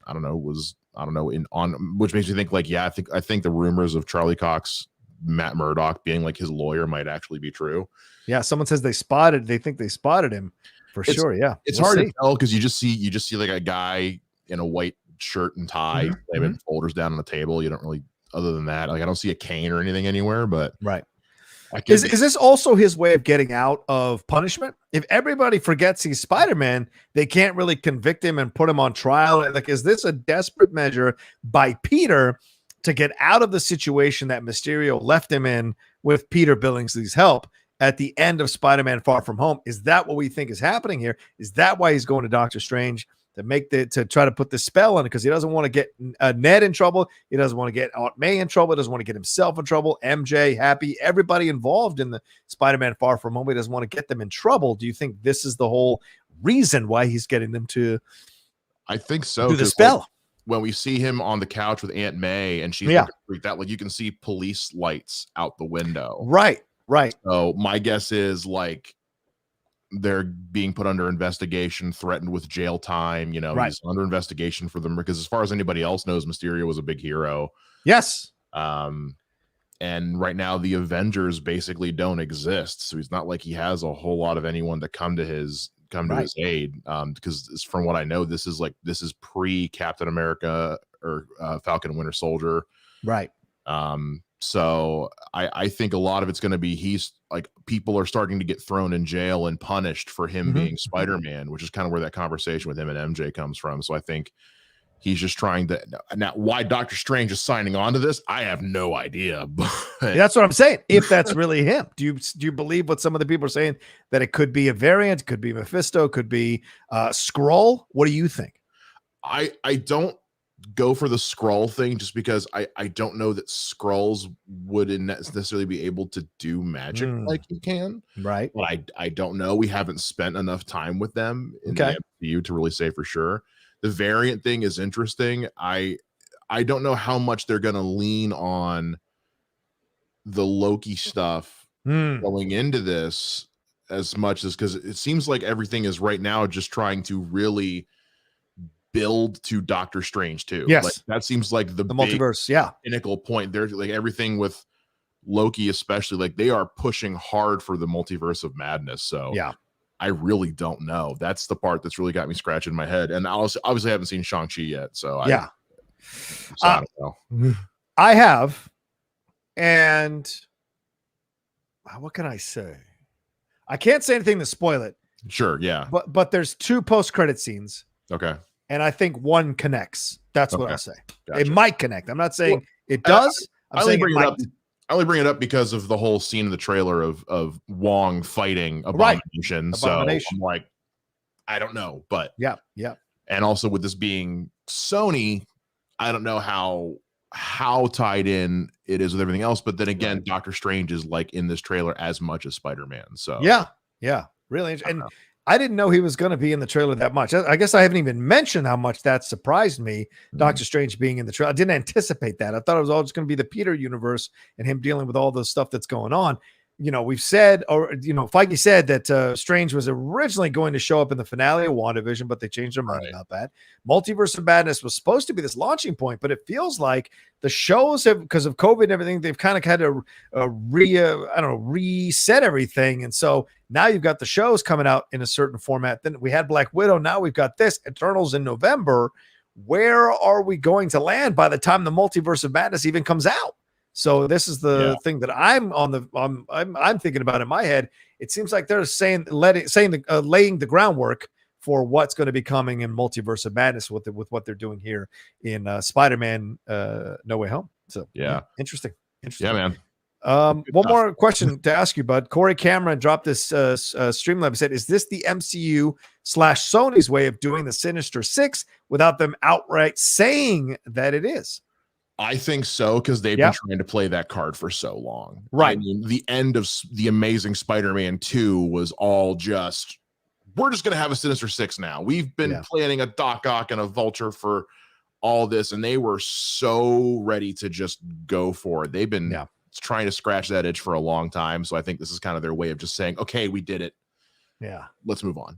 which makes me think like, yeah, I think the rumors of Charlie Cox, Matt Murdock being like his lawyer might actually be true. Yeah. Someone says they think they spotted him for sure. Yeah. It's hard to tell because you just see like a guy in a white shirt and tie, slamming folders down on the table. You don't really, other than that, like I don't see a cane or anything anywhere, but right. Is this also his way of getting out of punishment? If everybody forgets he's Spider-Man, they can't really convict him and put him on trial. Like, is this a desperate measure by Peter to get out of the situation that Mysterio left him in with Peter Billingsley's help at the end of Spider-Man Far From Home? Is that what we think is happening here? Is that why he's going to Doctor Strange to try to put the spell on it? Because he doesn't want to get Ned in trouble. He doesn't want to get Aunt May in trouble. He doesn't want to get himself in trouble. MJ, Happy, everybody involved in the Spider-Man Far From Home. He doesn't want to get them in trouble. Do you think this is the whole reason why he's getting them to? I think so. Do the spell. Like, when we see him on the couch with Aunt May and she's looking freaked out, like you can see police lights out the window. Right. So my guess is like they're being put under investigation, threatened with jail time. You know, he's under investigation for them because as far as anybody else knows, Mysterio was a big hero. Yes. And right now the Avengers basically don't exist. So he's not like he has a whole lot of anyone to come to his aid. Because from what I know, this is pre Captain America or Falcon and Winter Soldier. Right. So I think a lot of it's going to be he's like people are starting to get thrown in jail and punished for him being Spider-Man, which is kind of where that conversation with him and MJ comes from. So I think he's just trying to now why Doctor Strange is signing on to this. I have no idea. But that's what I'm saying. If that's really him, do you believe what some of the people are saying that it could be a variant, could be Mephisto, could be Skrull? What do you think? I don't go for the Skrull thing just because I don't know that Skrulls wouldn't necessarily be able to do magic like he can. Right. But I don't know. We haven't spent enough time with them in the MCU to really say for sure. The variant thing is interesting. I don't know how much they're going to lean on the Loki stuff going into this as much as because it seems like everything is right now just trying to really build to Doctor Strange too. Yes, like, that seems like the multiverse. Pinnacle point. There's like everything with Loki, especially like they are pushing hard for the multiverse of madness. So I really don't know. That's the part that's really got me scratching my head. And I also obviously haven't seen Shang-Chi yet. So I don't know. I have, and what can I say? I can't say anything to spoil it. Sure, yeah. But there's 2 post-credit scenes. Okay. And I think one connects. That's what I'll say. Gotcha. It might connect. I'm not saying it does. I only bring it up because of the whole scene in the trailer of Wong fighting Abomination. So I'm like, I don't know, but yeah. And also with this being Sony, I don't know how tied in it is with everything else. But then again, Doctor Strange is like in this trailer as much as Spider-Man. So yeah, really. And I didn't know he was going to be in the trailer that much. I guess I haven't even mentioned how much that surprised me. Doctor Strange being in the trailer. I didn't anticipate that. I thought it was all just going to be the Peter universe and him dealing with all the stuff that's going on. You know, we've said, Feige said that Strange was originally going to show up in the finale of WandaVision, but they changed their mind about that. Multiverse of Madness was supposed to be this launching point, but it feels like the shows have, because of COVID and everything, they've kind of had to reset everything. And so now you've got the shows coming out in a certain format. Then we had Black Widow. Now we've got this Eternals in November. Where are we going to land by the time the Multiverse of Madness even comes out? So this is the thing that I'm thinking about in my head. It seems like they're laying the groundwork for what's going to be coming in Multiverse of Madness with what they're doing here in Spider-Man No Way Home. So interesting. Yeah, man. One more question to ask you, bud. Corey Cameron dropped this Streamlab and said, "Is this the MCU/Sony's way of doing the Sinister Six without them outright saying that it is?" I think so, because they've been trying to play that card for so long. Right. I mean, the end of the Amazing Spider-Man 2 was all just, we're just going to have a Sinister Six now. We've been planning a Doc Ock and a Vulture for all this, and they were so ready to just go for it. They've been trying to scratch that itch for a long time. So I think this is kind of their way of just saying, okay, we did it. Yeah. Let's move on.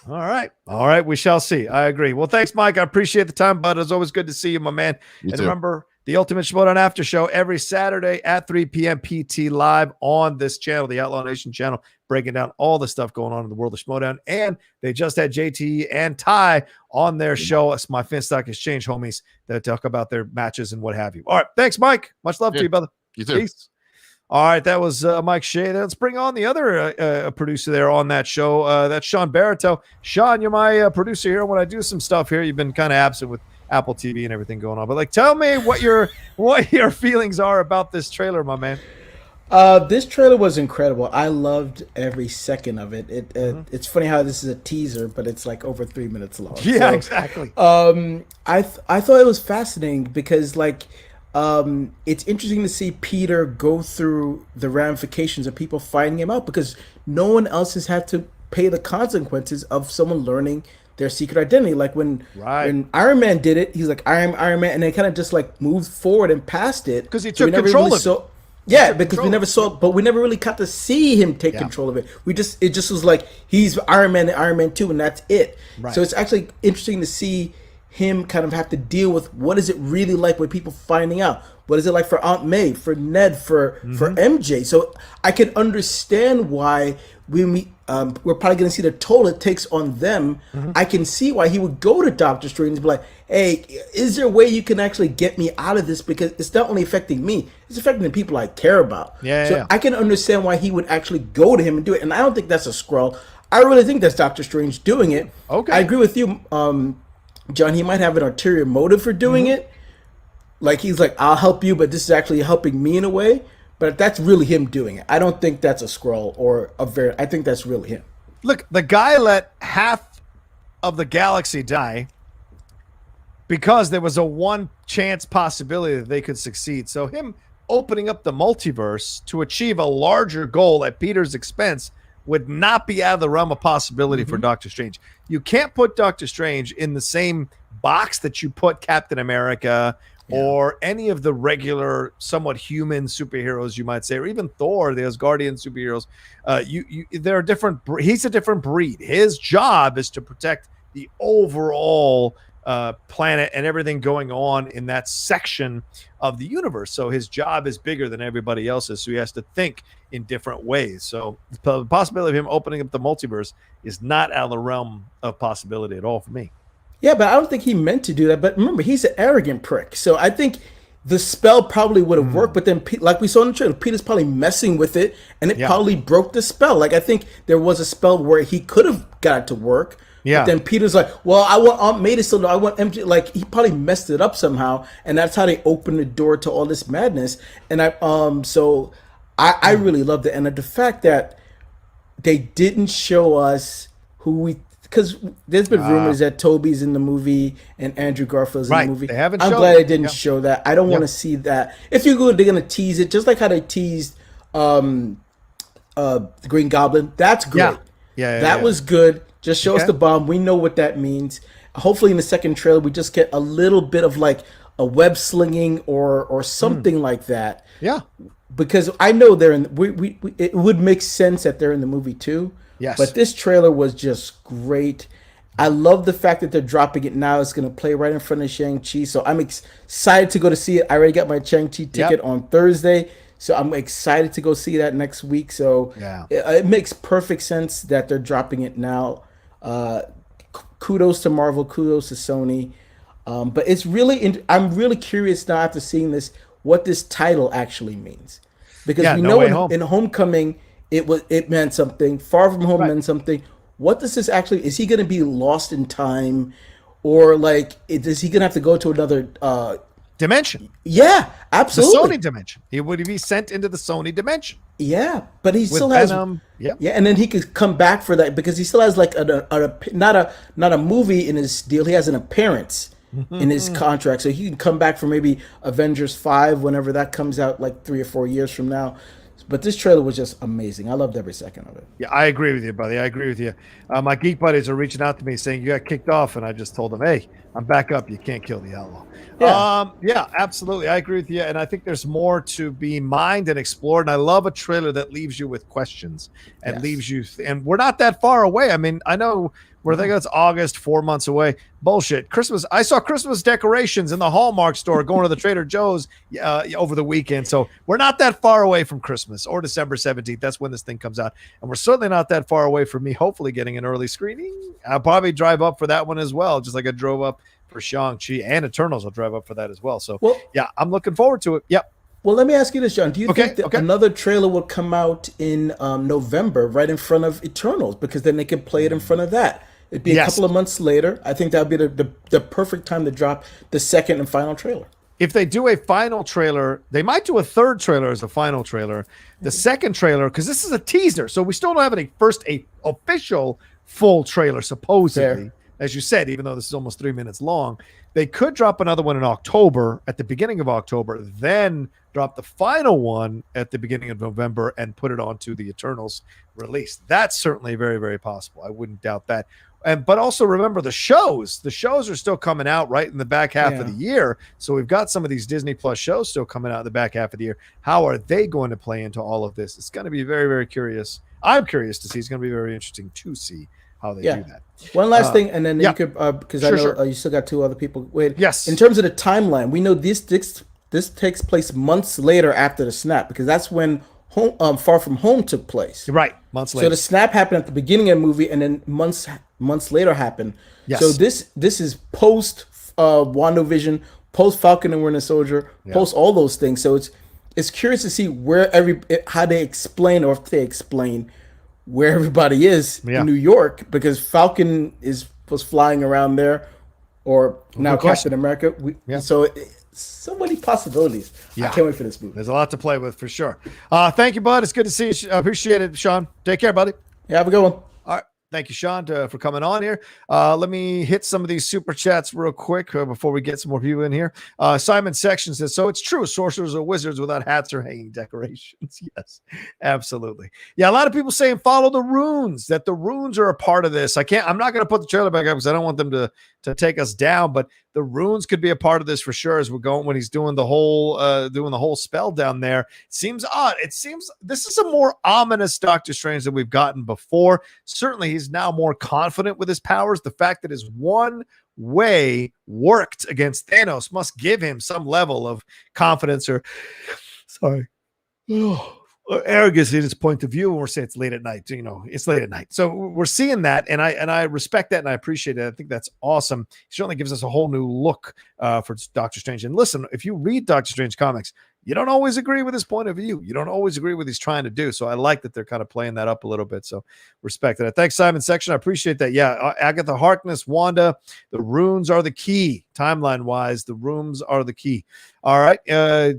All right. All right. We shall see. I agree. Well, thanks, Mike. I appreciate the time, bud. It's always good to see you, my man. You and too. remember, the Ultimate Schmodown After Show every Saturday at 3 p.m. PT live on this channel, the Outlaw Nation channel, breaking down all the stuff going on in the world of Schmodown. And they just had JT and Ty on their show. It's my Finstock Exchange homies that talk about their matches and what have you. All right. Thanks, Mike. Much love to you, brother. You too. Peace. All right, that was Mike Shea. Let's bring on the other producer there on that show. That's Sean Barreto. Sean, you're my producer here. When I do some stuff here, you've been kind of absent with Apple TV and everything going on. But like, tell me what your feelings are about this trailer, my man. This trailer was incredible. I loved every second of it. It's funny how this is a teaser, but it's like over 3 minutes long. Yeah, so, exactly. I thought it was fascinating because like. It's interesting to see Peter go through the ramifications of people finding him out because no one else has had to pay the consequences of someone learning their secret identity. Like when Iron Man did it, he's like, Iron Man, and they kind of just like moved forward and past it. Because he took control of it. Yeah, because we never saw, but we never really got to see him take control of it. It just was like, he's Iron Man and Iron Man 2, and that's it. Right. So it's actually interesting to see him kind of have to deal with what is it really like with people finding out. What is it like for Aunt May, for Ned, for MJ? So I can understand why we're probably going to see the toll it takes on them. I can see why he would go to Doctor Strange and be like, hey, is there a way you can actually get me out of this? Because it's not only affecting me, it's affecting the people I care about. So I can understand why he would actually go to him and do it. And I don't think that's a Skrull. I really think that's Doctor Strange doing it. Okay. I agree with you, John. He might have an ulterior motive for doing it. Like he's like, I'll help you, but this is actually helping me in a way. But that's really him doing it. I don't think that's a Skrull or a variant. I think that's really him. Look, the guy let half of the galaxy die because there was a one chance possibility that they could succeed. So him opening up the multiverse to achieve a larger goal at Peter's expense would not be out of the realm of possibility for Doctor Strange. You can't put Doctor Strange in the same box that you put Captain America or any of the regular, somewhat human superheroes, you might say, or even Thor, the Asgardian superheroes. They're different. He's a different breed. His job is to protect the overall planet and everything going on in that section of the universe. So his job is bigger than everybody else's. So he has to think in different ways. So the possibility of him opening up the multiverse is not out of the realm of possibility at all for me. Yeah, but I don't think he meant to do that. But remember, he's an arrogant prick. So I think the spell probably would have worked. But then, like we saw in the trailer, Peter's probably messing with it, and it probably broke the spell. Like I think there was a spell where he could have got it to work. Yeah. But then Peter's like, well, I want Aunt May to still know. I want MJ. Like he probably messed it up somehow, and that's how they opened the door to all this madness. And I really loved it, and the fact that they didn't show us who we. Because there's been rumors that Tobey's in the movie and Andrew Garfield's in the movie. They haven't I'm glad they didn't show that. I don't want to see that. If you go, they're going to tease it, just like how they teased the Green Goblin. That's great. That was good. Just show us the bomb. We know what that means. Hopefully in the second trailer, we just get a little bit of like a web slinging or something like that. Yeah. Because I know they're in. It would make sense that they're in the movie too. Yes. But this trailer was just great. I love the fact that they're dropping it now. It's going to play right in front of Shang-Chi. So I'm excited to go to see it. I already got my Shang-Chi ticket on Thursday. So I'm excited to go see that next week. So it makes perfect sense that they're dropping it now. Kudos to Marvel. Kudos to Sony. But it's really, I'm really curious now after seeing this, what this title actually means. Because we know in Homecoming, it meant something. Far From Home meant something. What does this actually? Is he going to be lost in time, or like is he going to have to go to another dimension? Yeah, absolutely. The Sony dimension. Would he be sent into the Sony dimension? Yeah, but he still has. Yeah, and then he could come back for that because he still has like not a movie in his deal. He has an appearance in his contract, so he can come back for maybe Avengers 5 whenever that comes out, like 3 or 4 years from now. But this trailer was just amazing. I loved every second of it. Yeah, I agree with you, buddy. I agree with you. My geek buddies are reaching out to me saying you got kicked off, and I just told them, hey, I'm back up. You can't kill the outlaw. Yeah. Yeah, absolutely. I agree with you. And I think there's more to be mined and explored. And I love a trailer that leaves you with questions and leaves you. And we're not that far away. I mean, I know we're thinking it's August, 4 months away. Bullshit. Christmas. I saw Christmas decorations in the Hallmark store going to the Trader Joe's over the weekend. So we're not that far away from Christmas or December 17th. That's when this thing comes out. And we're certainly not that far away from me hopefully getting an early screening. I'll probably drive up for that one as well, just like I drove up for Shang-Chi and Eternals. I'll drive up for that as well. So, yeah, I'm looking forward to it. Yep. Well, let me ask you this, John. Do you think that another trailer will come out in November right in front of Eternals? Because then they can play it in front of that. It'd be a couple of months later. I think that would be the perfect time to drop the second and final trailer. If they do a final trailer, they might do a third trailer as a final trailer. The second trailer, because this is a teaser, so we still don't have a official full trailer, supposedly. Fair. As you said, even though this is almost 3 minutes long, they could drop another one in October, at the beginning of October, then drop the final one at the beginning of November and put it onto the Eternals release. That's certainly very, very possible. I wouldn't doubt that. But also remember the shows. The shows are still coming out right in the back half of the year. So we've got some of these Disney Plus shows still coming out in the back half of the year. How are they going to play into all of this? It's going to be very, very curious. I'm curious to see. It's going to be very interesting to see how they do that. One last thing, and then you could, because I know you still got two other people. Wait, yes. In terms of the timeline, we know this takes place months later after the snap, because that's when Far From Home took place. Right, months later. So the snap happened at the beginning of the movie, and then months later happened. Yes. So this is post WandaVision, post Falcon and Winter Soldier, post all those things. So it's curious to see how they explain, or if they explain where everybody is in New York, because Falcon was flying around there, or now Captain America. So so many possibilities. I can't wait for this movie. There's a lot to play with for sure. Thank you, bud. It's good to see you. I appreciate it, Sean. Take care, buddy. Yeah, have a good one. All right. Thank you, Sean, for coming on here. Let me hit some of these super chats real quick before we get some more people in here. Simon Section says, so it's true, sorcerers are wizards without hats or hanging decorations. Yes, absolutely. Yeah, a lot of people saying follow the runes, that the runes are a part of this. I'm not going to put the trailer back up because I don't want them to take us down, but the runes could be a part of this for sure as we're going when he's doing the whole spell down there. It seems odd. It seems this is a more ominous Doctor Strange than we've gotten before. Certainly he's now more confident with his powers. The fact that his one way worked against Thanos must give him some level of confidence or arrogance in his point of view. And we're saying it's late at night, it's late at night. So we're seeing that. And I respect that. And I appreciate it. I think that's awesome. It certainly gives us a whole new look for Doctor Strange. And listen, if you read Doctor Strange comics, you don't always agree with his point of view. You don't always agree with what he's trying to do. So I like that they're kind of playing that up a little bit. So respect that. Thanks, Simon Section. I appreciate that. Yeah. Agatha Harkness, Wanda, the runes are the key. Timeline wise, the rooms are the key. All right.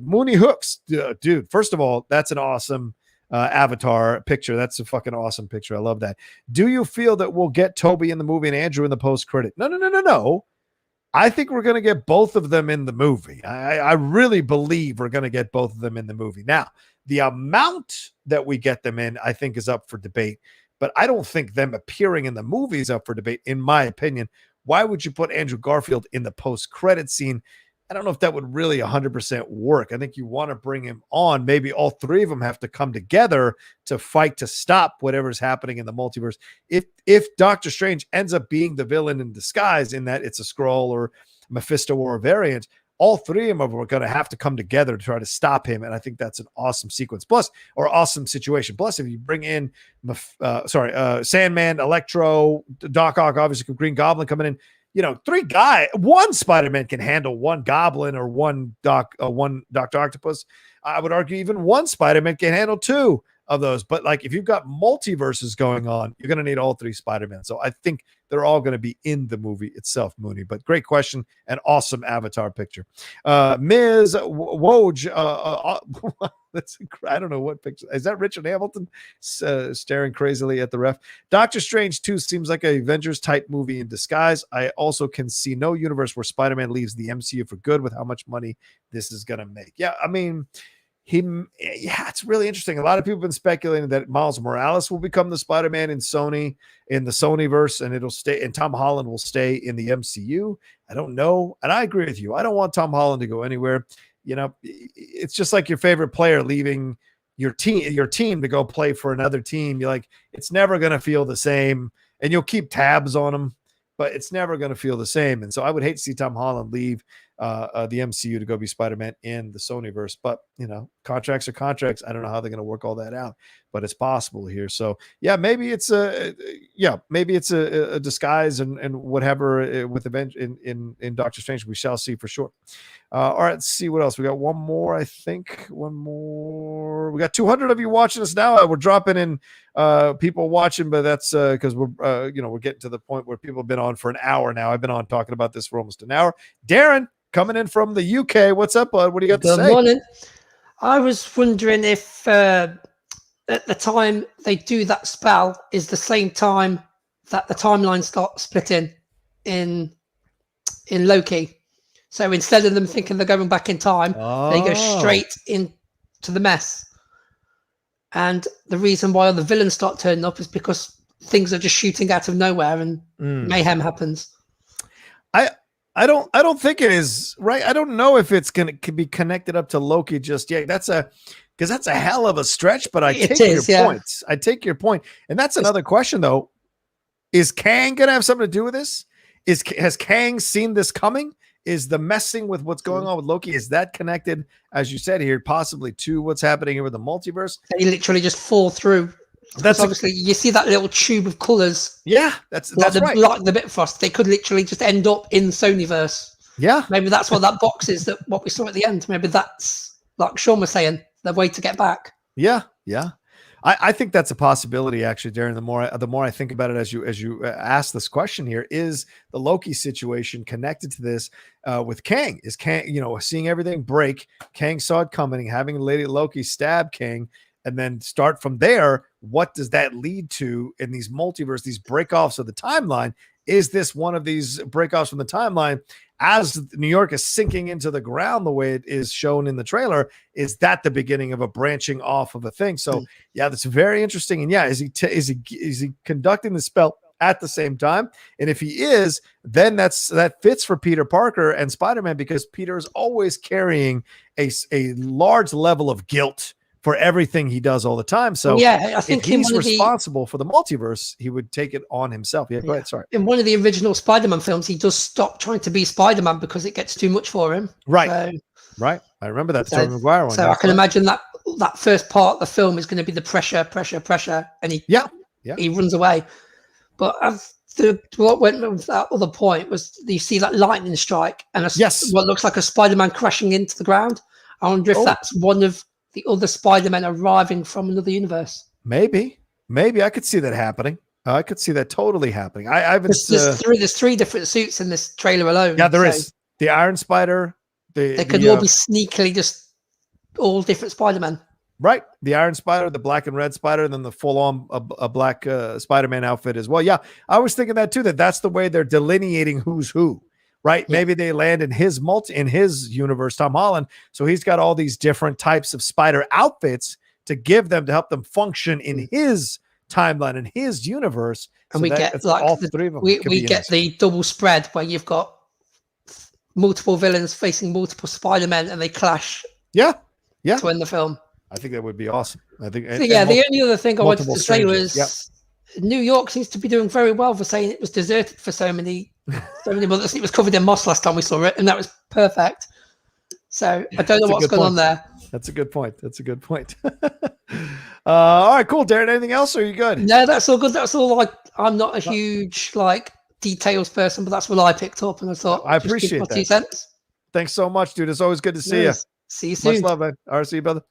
Mooney Hooks, dude. First of all, that's an awesome Avatar picture. That's a fucking awesome picture. I love that. Do you feel that we'll get Tobey in the movie and Andrew in the post credit? No. I think we're going to get both of them in the movie. I really believe we're going to get both of them in the movie. Now, the amount that we get them in, I think, is up for debate. But I don't think them appearing in the movie is up for debate, in my opinion. Why would you put Andrew Garfield in the post-credit scene? I don't know if that would really 100% work. I think you want to bring him on. Maybe all three of them have to come together to fight to stop whatever's happening in the multiverse. If Doctor Strange ends up being the villain in disguise, in that it's a Skrull or Mephisto or a variant, all three of them are going to have to come together to try to stop him. And I think that's an awesome sequence. Plus, or awesome situation. Plus, if you bring in Sandman, Electro, Doc Ock, obviously Green Goblin coming in, one Spider-Man can handle one Goblin or one Dr. Octopus. I would argue even one Spider-Man can handle two of those. But like if you've got multiverses going on, you're going to need all three Spider-Man. So I think they're all going to be in the movie itself, Mooney. But great question and awesome Avatar picture. Ms. Woj, I don't know what picture. Is that Richard Hamilton staring crazily at the ref? Doctor Strange 2 seems like a Avengers type movie in disguise. I also can see no universe where Spider-Man leaves the MCU for good with how much money this is going to make. Yeah, I mean, it's really interesting. A lot of people have been speculating that Miles Morales will become the Spider-Man in the Sonyverse, and it'll stay, and Tom Holland will stay in the MCU. I don't know. And I agree with you. I don't want Tom Holland to go anywhere. You know, it's just like your favorite player leaving your team to go play for another team. You're like, it's never going to feel the same, and you'll keep tabs on them, but it's never going to feel the same. And so I would hate to see Tom Holland leave the MCU to go be Spider-Man in the Sonyverse, but you know, contracts are contracts. I don't know how they're going to work all that out, but it's possible here. So yeah, maybe it's a disguise and whatever with event in Doctor Strange. We shall see for sure. All right, let's see what else we got. One more, I think. One more. We got 200 of you watching us now. We're dropping in people watching, but that's because we're getting to the point where people have been on for an hour now. I've been on talking about this for almost an hour. Darren, coming in from the UK. What's up, bud? What do you got to say? Good morning. I was wondering if at the time they do that spell is the same time that the timeline starts splitting in Loki. So instead of them thinking they're going back in time, they go straight into the mess. And the reason why all the villains start turning up is because things are just shooting out of nowhere and mayhem happens. I don't think it is, right. I don't know if it's can be connected up to Loki just yet. That's a hell of a stretch, but I take your points. I take your point. And that's another question though. Is Kang going to have something to do with this? Has Kang seen this coming? Is the messing with what's going on with Loki, is that connected, as you said here, possibly to what's happening here with the multiverse? They literally just fall through. That's obviously you see that little tube of colors. Yeah, that's right. Like the Bitfrost, they could literally just end up in Sonyverse. Yeah, maybe that's what that box is. That what we saw at the end. Maybe that's like Sean was saying, the way to get back. Yeah. I think that's a possibility, actually, Darren. The more I think about it, as you ask this question here, is the Loki situation connected to this with Kang? Is Kang, seeing everything break? Kang saw it coming, having Lady Loki stab Kang, and then start from there. What does that lead to in these multiverse, these breakoffs of the timeline? Is this one of these breakoffs from the timeline as New York is sinking into the ground the way it is shown in the trailer? Is that the beginning of a branching off of a thing? So yeah, that's very interesting. And yeah, is he conducting the spell at the same time? And if he is, then that fits for Peter Parker and Spider-Man, because Peter is always carrying a large level of guilt for everything he does all the time. So yeah, I think if he's responsible for the multiverse, he would take it on himself. Yeah, go ahead. Sorry. In one of the original Spider-Man films, he does stop trying to be Spider-Man because it gets too much for him. Right. Right. I remember that Tobey Maguire one. So I can imagine that first part of the film is going to be the pressure, and he runs away. But what went with that other point was you see that lightning strike and what looks like a Spider-Man crashing into the ground. I wonder if that's one of the other Spider-Man arriving from another universe. Maybe I could see that happening. I could see that totally happening. There's three different suits in this trailer alone. Yeah, there is the Iron Spider. They could all be sneakily just all different Spider-Man. Right, the Iron Spider, the black and red Spider, and then the full-on a black Spider-Man outfit as well. Yeah, I was thinking that too. That's the way they're delineating who's who. Right. Yeah. Maybe they land in his universe, Tom Holland. So he's got all these different types of spider outfits to help them function in his timeline, in his universe. And we get like all three of them. We get the double spread where you've got multiple villains facing multiple Spider-Men and they clash. Yeah. To end the film. I think that would be awesome. I think. So, the only other thing I wanted to say was New York seems to be doing very well for saying it was deserted for so many months. It was covered in moss last time we saw it, and that was perfect. So I don't know what's going on there. That's a good point. All right, cool, Darren. Anything else, or are you good? No, that's all good. That's all. I'm not a huge details person, but that's what I picked up, and I thought I appreciate that. 2 cents. Thanks so much, dude. It's always good to see you. See you soon. Much love, man. All right, see you, brother.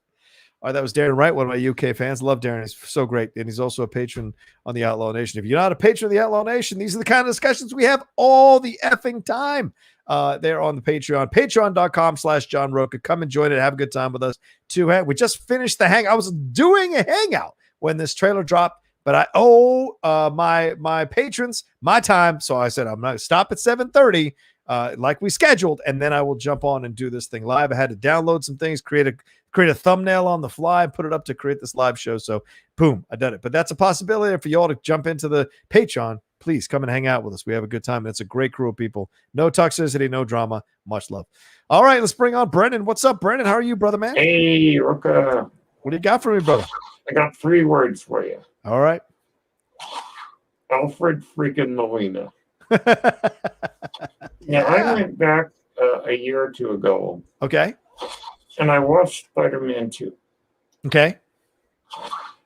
All right, that was Darren Wright, one of my UK fans. Love Darren. He's so great. And he's also a patron on the Outlaw Nation. If you're not a patron of the Outlaw Nation, these are the kind of discussions we have all the effing time. They're on the Patreon, patreon.com/John Rocha. Come and join it. Have a good time with us too. We just finished the hang. I was doing a hangout when this trailer dropped, but I owe my patrons my time. So I said, I'm going to stop at 7:30. like we scheduled, and then I will jump on and do this thing live. I had to download some things, create a thumbnail on the fly, put it up to create this live show. So boom, I did it. But that's a possibility for y'all to jump into the Patreon. Please come and hang out with us. We have a good time. It's a great crew of people. No toxicity, no drama. Much love. All right, let's bring on Brendan. What's up, Brendan? How are you, brother, man? Hey, Rocha. What do you got for me, brother? I got 3 words for you. All right. Alfred freaking Molina. Yeah, I went back a year or two ago. Okay. And I watched Spider-Man 2. Okay.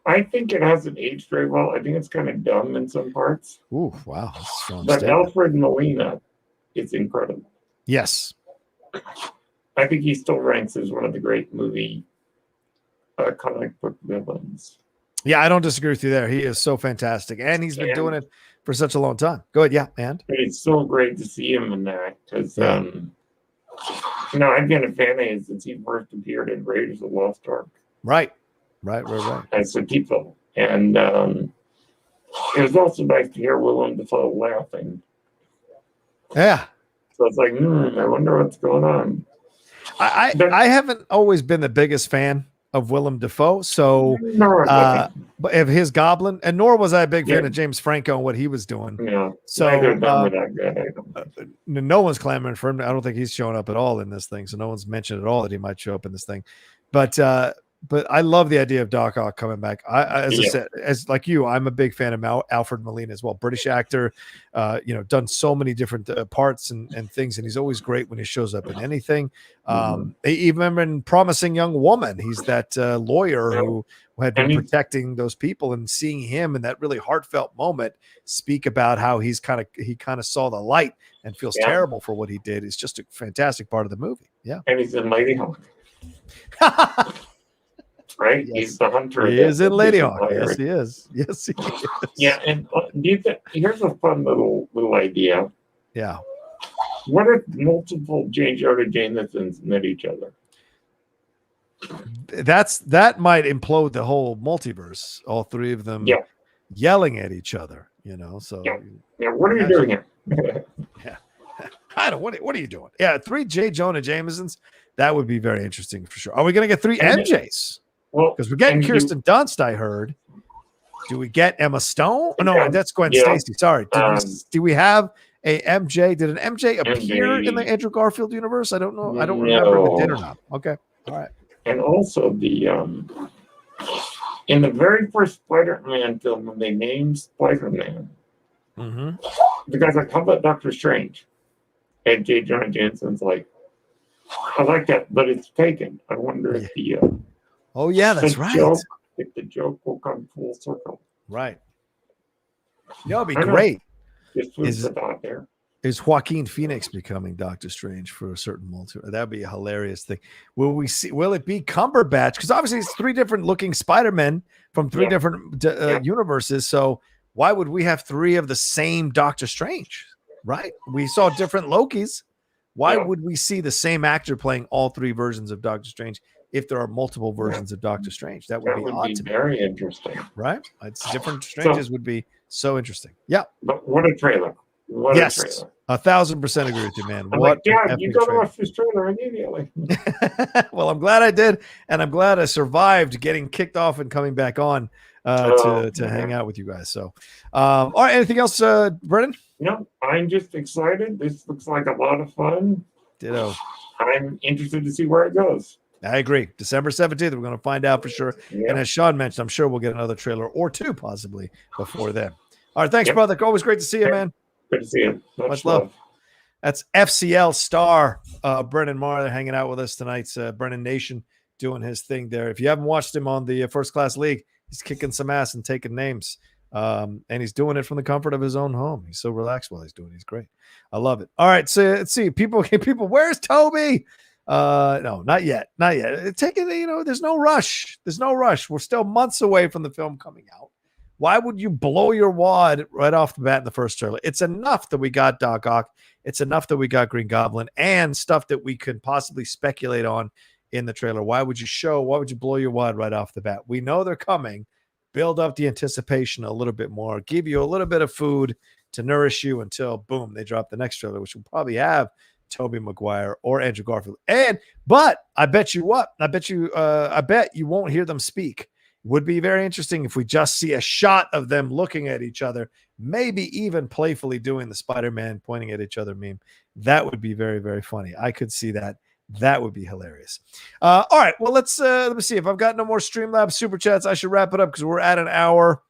I think it hasn't aged very well. I think it's kind of dumb in some parts. Ooh, wow. That's a strong but statement. Alfred Molina is incredible. Yes. I think he still ranks as one of the great movie comic book villains. Yeah, I don't disagree with you there. He is so fantastic. And he's been doing it for such a long time. Go ahead. Yeah, and it's so great to see him in that because, I've been a fan of his since he first appeared in Raiders of the Lost Ark. Right. As a people. And it was also nice to hear Willem Dafoe laughing. Yeah. So it's like, I wonder what's going on. I haven't always been the biggest fan of Willem Dafoe, so but of his Goblin, and nor was I a big fan of James Franco and what he was doing. Yeah. So that good. No one's clamoring for him. I don't think he's showing up at all in this thing. So no one's mentioned at all that he might show up in this thing. But I love the idea of Doc Ock coming back. I said, as like you, I'm a big fan of Alfred Molina as well. British actor, done so many different parts and things, and he's always great when he shows up in anything. Even in Promising Young Woman, he's that lawyer who had been protecting those people, and seeing him in that really heartfelt moment speak about how he kind of saw the light and feels terrible for what he did is just a fantastic part of the movie. Yeah, and he's in Lady Hawk. Right? Yes. He's the hunter. He is in Lady Hawk. Yes, he is. Yes, he is. Yeah, and here's a fun little idea. Yeah. What if multiple J. Jonah Jamesons met each other? That might implode the whole multiverse. All 3 of them yelling at each other. So what are you doing here? Yeah. I don't. What are you doing? Yeah, 3 J. Jonah Jamesons. That would be very interesting for sure. Are we going to get 3 MJs? Well, because we're getting Kirsten Dunst, I heard. Do we get Emma Stone? Oh, no, that's Gwen Stacy. Sorry. Do we have a MJ? Did an MJ appear in the Andrew Garfield universe? I don't know. I don't remember if it did or not. Okay. All right. And also in the very first Spider-Man film, when they named Spider-Man, the guy's like, how about Doctor Strange? And J. Jonah Jameson's like, I like that, but it's taken. I wonder if that's right. If the joke will come full circle. Right. It'd be great. Just out there. Is Joaquin Phoenix becoming Doctor Strange for a certain multiverse? That'd be a hilarious thing. Will it be Cumberbatch? Because obviously it's 3 different looking Spider-Men from 3 different universes. So why would we have 3 of the same Doctor Strange? Right? We saw different Lokis. Why would we see the same actor playing all 3 versions of Doctor Strange if there are multiple versions of Doctor Strange? That would be very interesting. Right? It's different Stranges would be so interesting. Yeah. But what a trailer. What a trailer. 1,000% agree with you, man. You got to watch this trailer immediately. Well, I'm glad I did, and I'm glad I survived getting kicked off and coming back on to hang out with you guys. So, all right, anything else, Brennan? No, I'm just excited. This looks like a lot of fun. Ditto. I'm interested to see where it goes. I agree. December 17th, we're going to find out for sure. Yeah. And as Sean mentioned, I'm sure we'll get another trailer or 2 possibly before then. All right, thanks, brother. Always great to see you, man. Good to see you. Much love. That's FCL star Brennan Marr hanging out with us tonight. Brennan Nation doing his thing there. If you haven't watched him on the First Class League, he's kicking some ass and taking names. And he's doing it from the comfort of his own home. He's so relaxed while he's doing it. He's great. I love it. All right, so let's see. People, where's Tobey? No, not yet. There's no rush. We're still months away from the film coming out. Why would you blow your wad right off the bat in the first trailer? It's enough that we got Doc Ock. It's enough that we got Green Goblin and stuff that we could possibly speculate on in the trailer. Why would you blow your wad right off the bat? We know they're coming. Build up the anticipation a little bit more. Give you a little bit of food to nourish you until, boom, they drop the next trailer, which will probably have Tobey Maguire or Andrew Garfield. But I bet you won't hear them speak. Would be very interesting if we just see a shot of them looking at each other, maybe even playfully doing the Spider-Man pointing at each other meme. That would be very, very funny. I could see that. That would be hilarious. All right. Well, let me see. If I've got no more Streamlabs super chats, I should wrap it up because we're at an hour.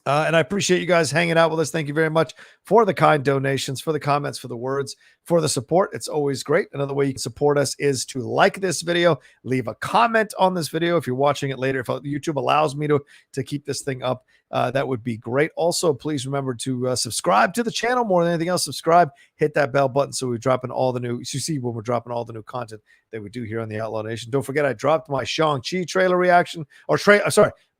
And I appreciate you guys hanging out with us. Thank you very much for the kind donations, for the comments, for the words, for the support. It's always great. Another way you can support us is to like this video, leave a comment on this video if you're watching it later. If YouTube allows me to keep this thing up, that would be great. Also, please remember to subscribe to the channel more than anything else. Subscribe, hit that bell button so we're dropping all the new, you see when we're dropping all the new content that we do here on the Outlaw Nation. Don't forget, I dropped my Shang-Chi trailer reaction,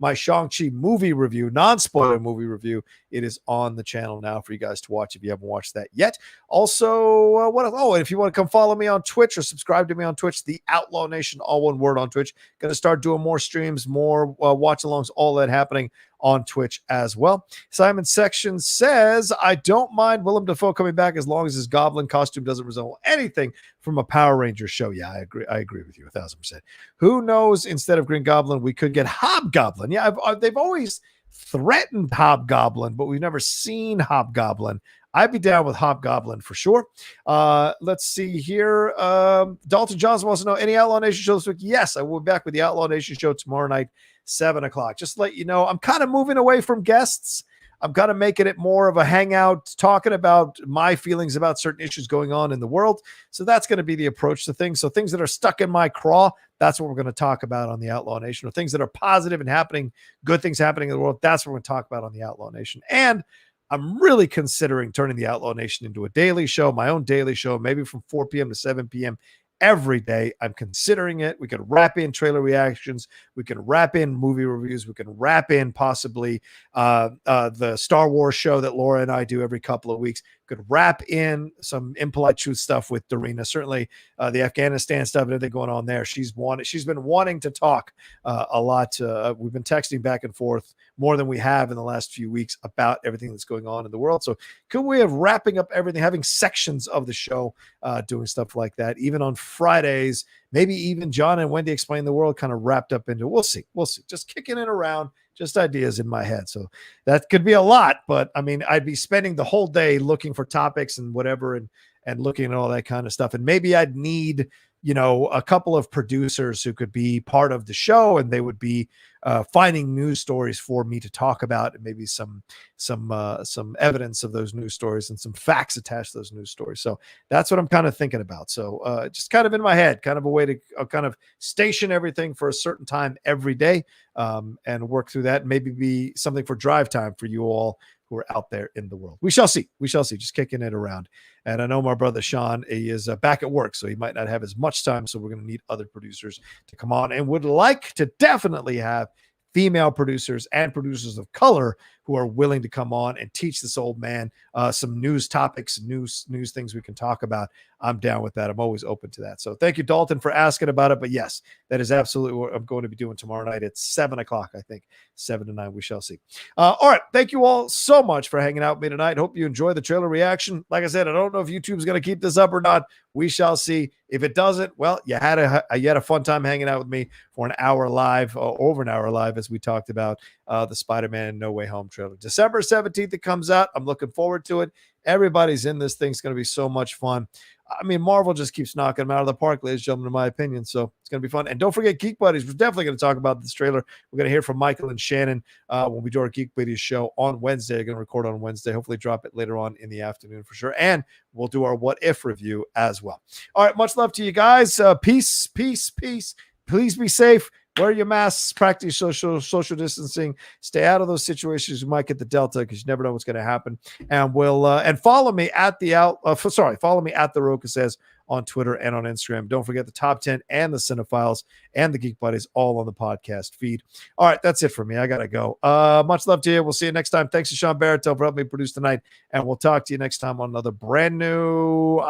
my Shang-Chi movie review, non-spoiler movie review. It is on the channel now for you guys to watch if you haven't watched that yet. Also, what else? Oh, and if you want to come follow me on Twitch or subscribe to me on Twitch, the Outlaw Nation, all one word on Twitch. Going to start doing more streams, more watch-alongs, all that happening on Twitch as well. Simon Section says, I don't mind Willem Dafoe coming back as long as his Goblin costume doesn't resemble anything from a Power Rangers show. Yeah, I agree with you 1,000%. Who knows, instead of Green Goblin, we could get Hobgoblin. Yeah, they've always threatened Hobgoblin, but we've never seen Hobgoblin. I'd be down with Hobgoblin for sure. Let's see here. Dalton Johnson wants to know, any Outlaw Nation show this week? Yes, I will be back with the Outlaw Nation show tomorrow night, 7 o'clock. Just to let you know, I'm kind of moving away from guests. I'm kind of making it more of a hangout, talking about my feelings about certain issues going on in the world. So that's going to be the approach to things. So things that are stuck in my craw, that's what we're going to talk about on the Outlaw Nation. Or things that are positive and happening, good things happening in the world, that's what we're going to talk about on the Outlaw Nation. And I'm really considering turning the Outlaw Nation into a daily show, my own daily show, maybe from 4 p.m. to 7 p.m. every day. I'm considering it. We could wrap in trailer reactions. We can wrap in movie reviews. We can wrap in possibly the Star Wars show that Laura and I do every couple of weeks. Could wrap in some Impolite Truth stuff with Darina. Certainly the Afghanistan stuff and everything going on there. She's been wanting to talk a lot. We've been texting back and forth more than we have in the last few weeks about everything that's going on in the world. So could we have wrapping up everything, having sections of the show, doing stuff like that, even on Fridays, maybe even John and Wendy Explain the World kind of wrapped up into, we'll see, just kicking it around, just ideas in my head. So that could be a lot, but I mean, I'd be spending the whole day looking for topics and whatever, and looking at all that kind of stuff. And maybe I'd need, a couple of producers who could be part of the show, and they would be finding news stories for me to talk about, and maybe some evidence of those news stories and some facts attached to those news stories. So that's what I'm kind of thinking about. So just kind of in my head, kind of a way to kind of station everything for a certain time every day, and work through that. Maybe be something for drive time for you all who are out there in the world. We shall see. Just kicking it around. And I know my brother Sean, he is back at work, so he might not have as much time. So we're going to need other producers to come on, and would like to definitely have female producers and producers of color who are willing to come on and teach this old man some news topics, news things we can talk about. I'm down with that. I'm always open to that. So thank you, Dalton, for asking about it. But yes, that is absolutely what I'm going to be doing tomorrow night at 7 o'clock, I think. 7 to 9, we shall see. All right. Thank you all so much for hanging out with me tonight. Hope you enjoy the trailer reaction. Like I said, I don't know if YouTube's going to keep this up or not. We shall see. If it doesn't, well, you had a fun time hanging out with me for an hour live, over an hour live, as we talked about the Spider-Man No Way Home trailer. December 17th, it comes out. I'm looking forward to it. Everybody's in this thing. It's going to be so much fun. I mean, Marvel just keeps knocking them out of the park, ladies and gentlemen, in my opinion. So it's going to be fun. And don't forget Geek Buddies. We're definitely going to talk about this trailer. We're going to hear from Michael and Shannon when we do our Geek Buddies show on Wednesday. We're going to record on Wednesday. Hopefully drop it later on in the afternoon for sure. And we'll do our What If review as well. All right. Much love to you guys. Peace. Please be safe. Wear your masks, practice social distancing, stay out of those situations. You might get the Delta because you never know what's going to happen. And and follow me at follow me at the Rocha Says on Twitter and on Instagram. Don't forget the Top 10 and the Cinephiles and the Geek Buddies all on the podcast feed. All right, that's it for me. I gotta go. Much love to you. We'll see you next time. Thanks to Sean Barrettel for helping me produce tonight, and we'll talk to you next time on another brand new,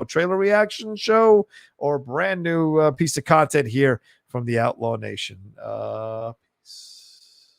trailer reaction show or brand new piece of content here from the Outlaw Nation. Peace.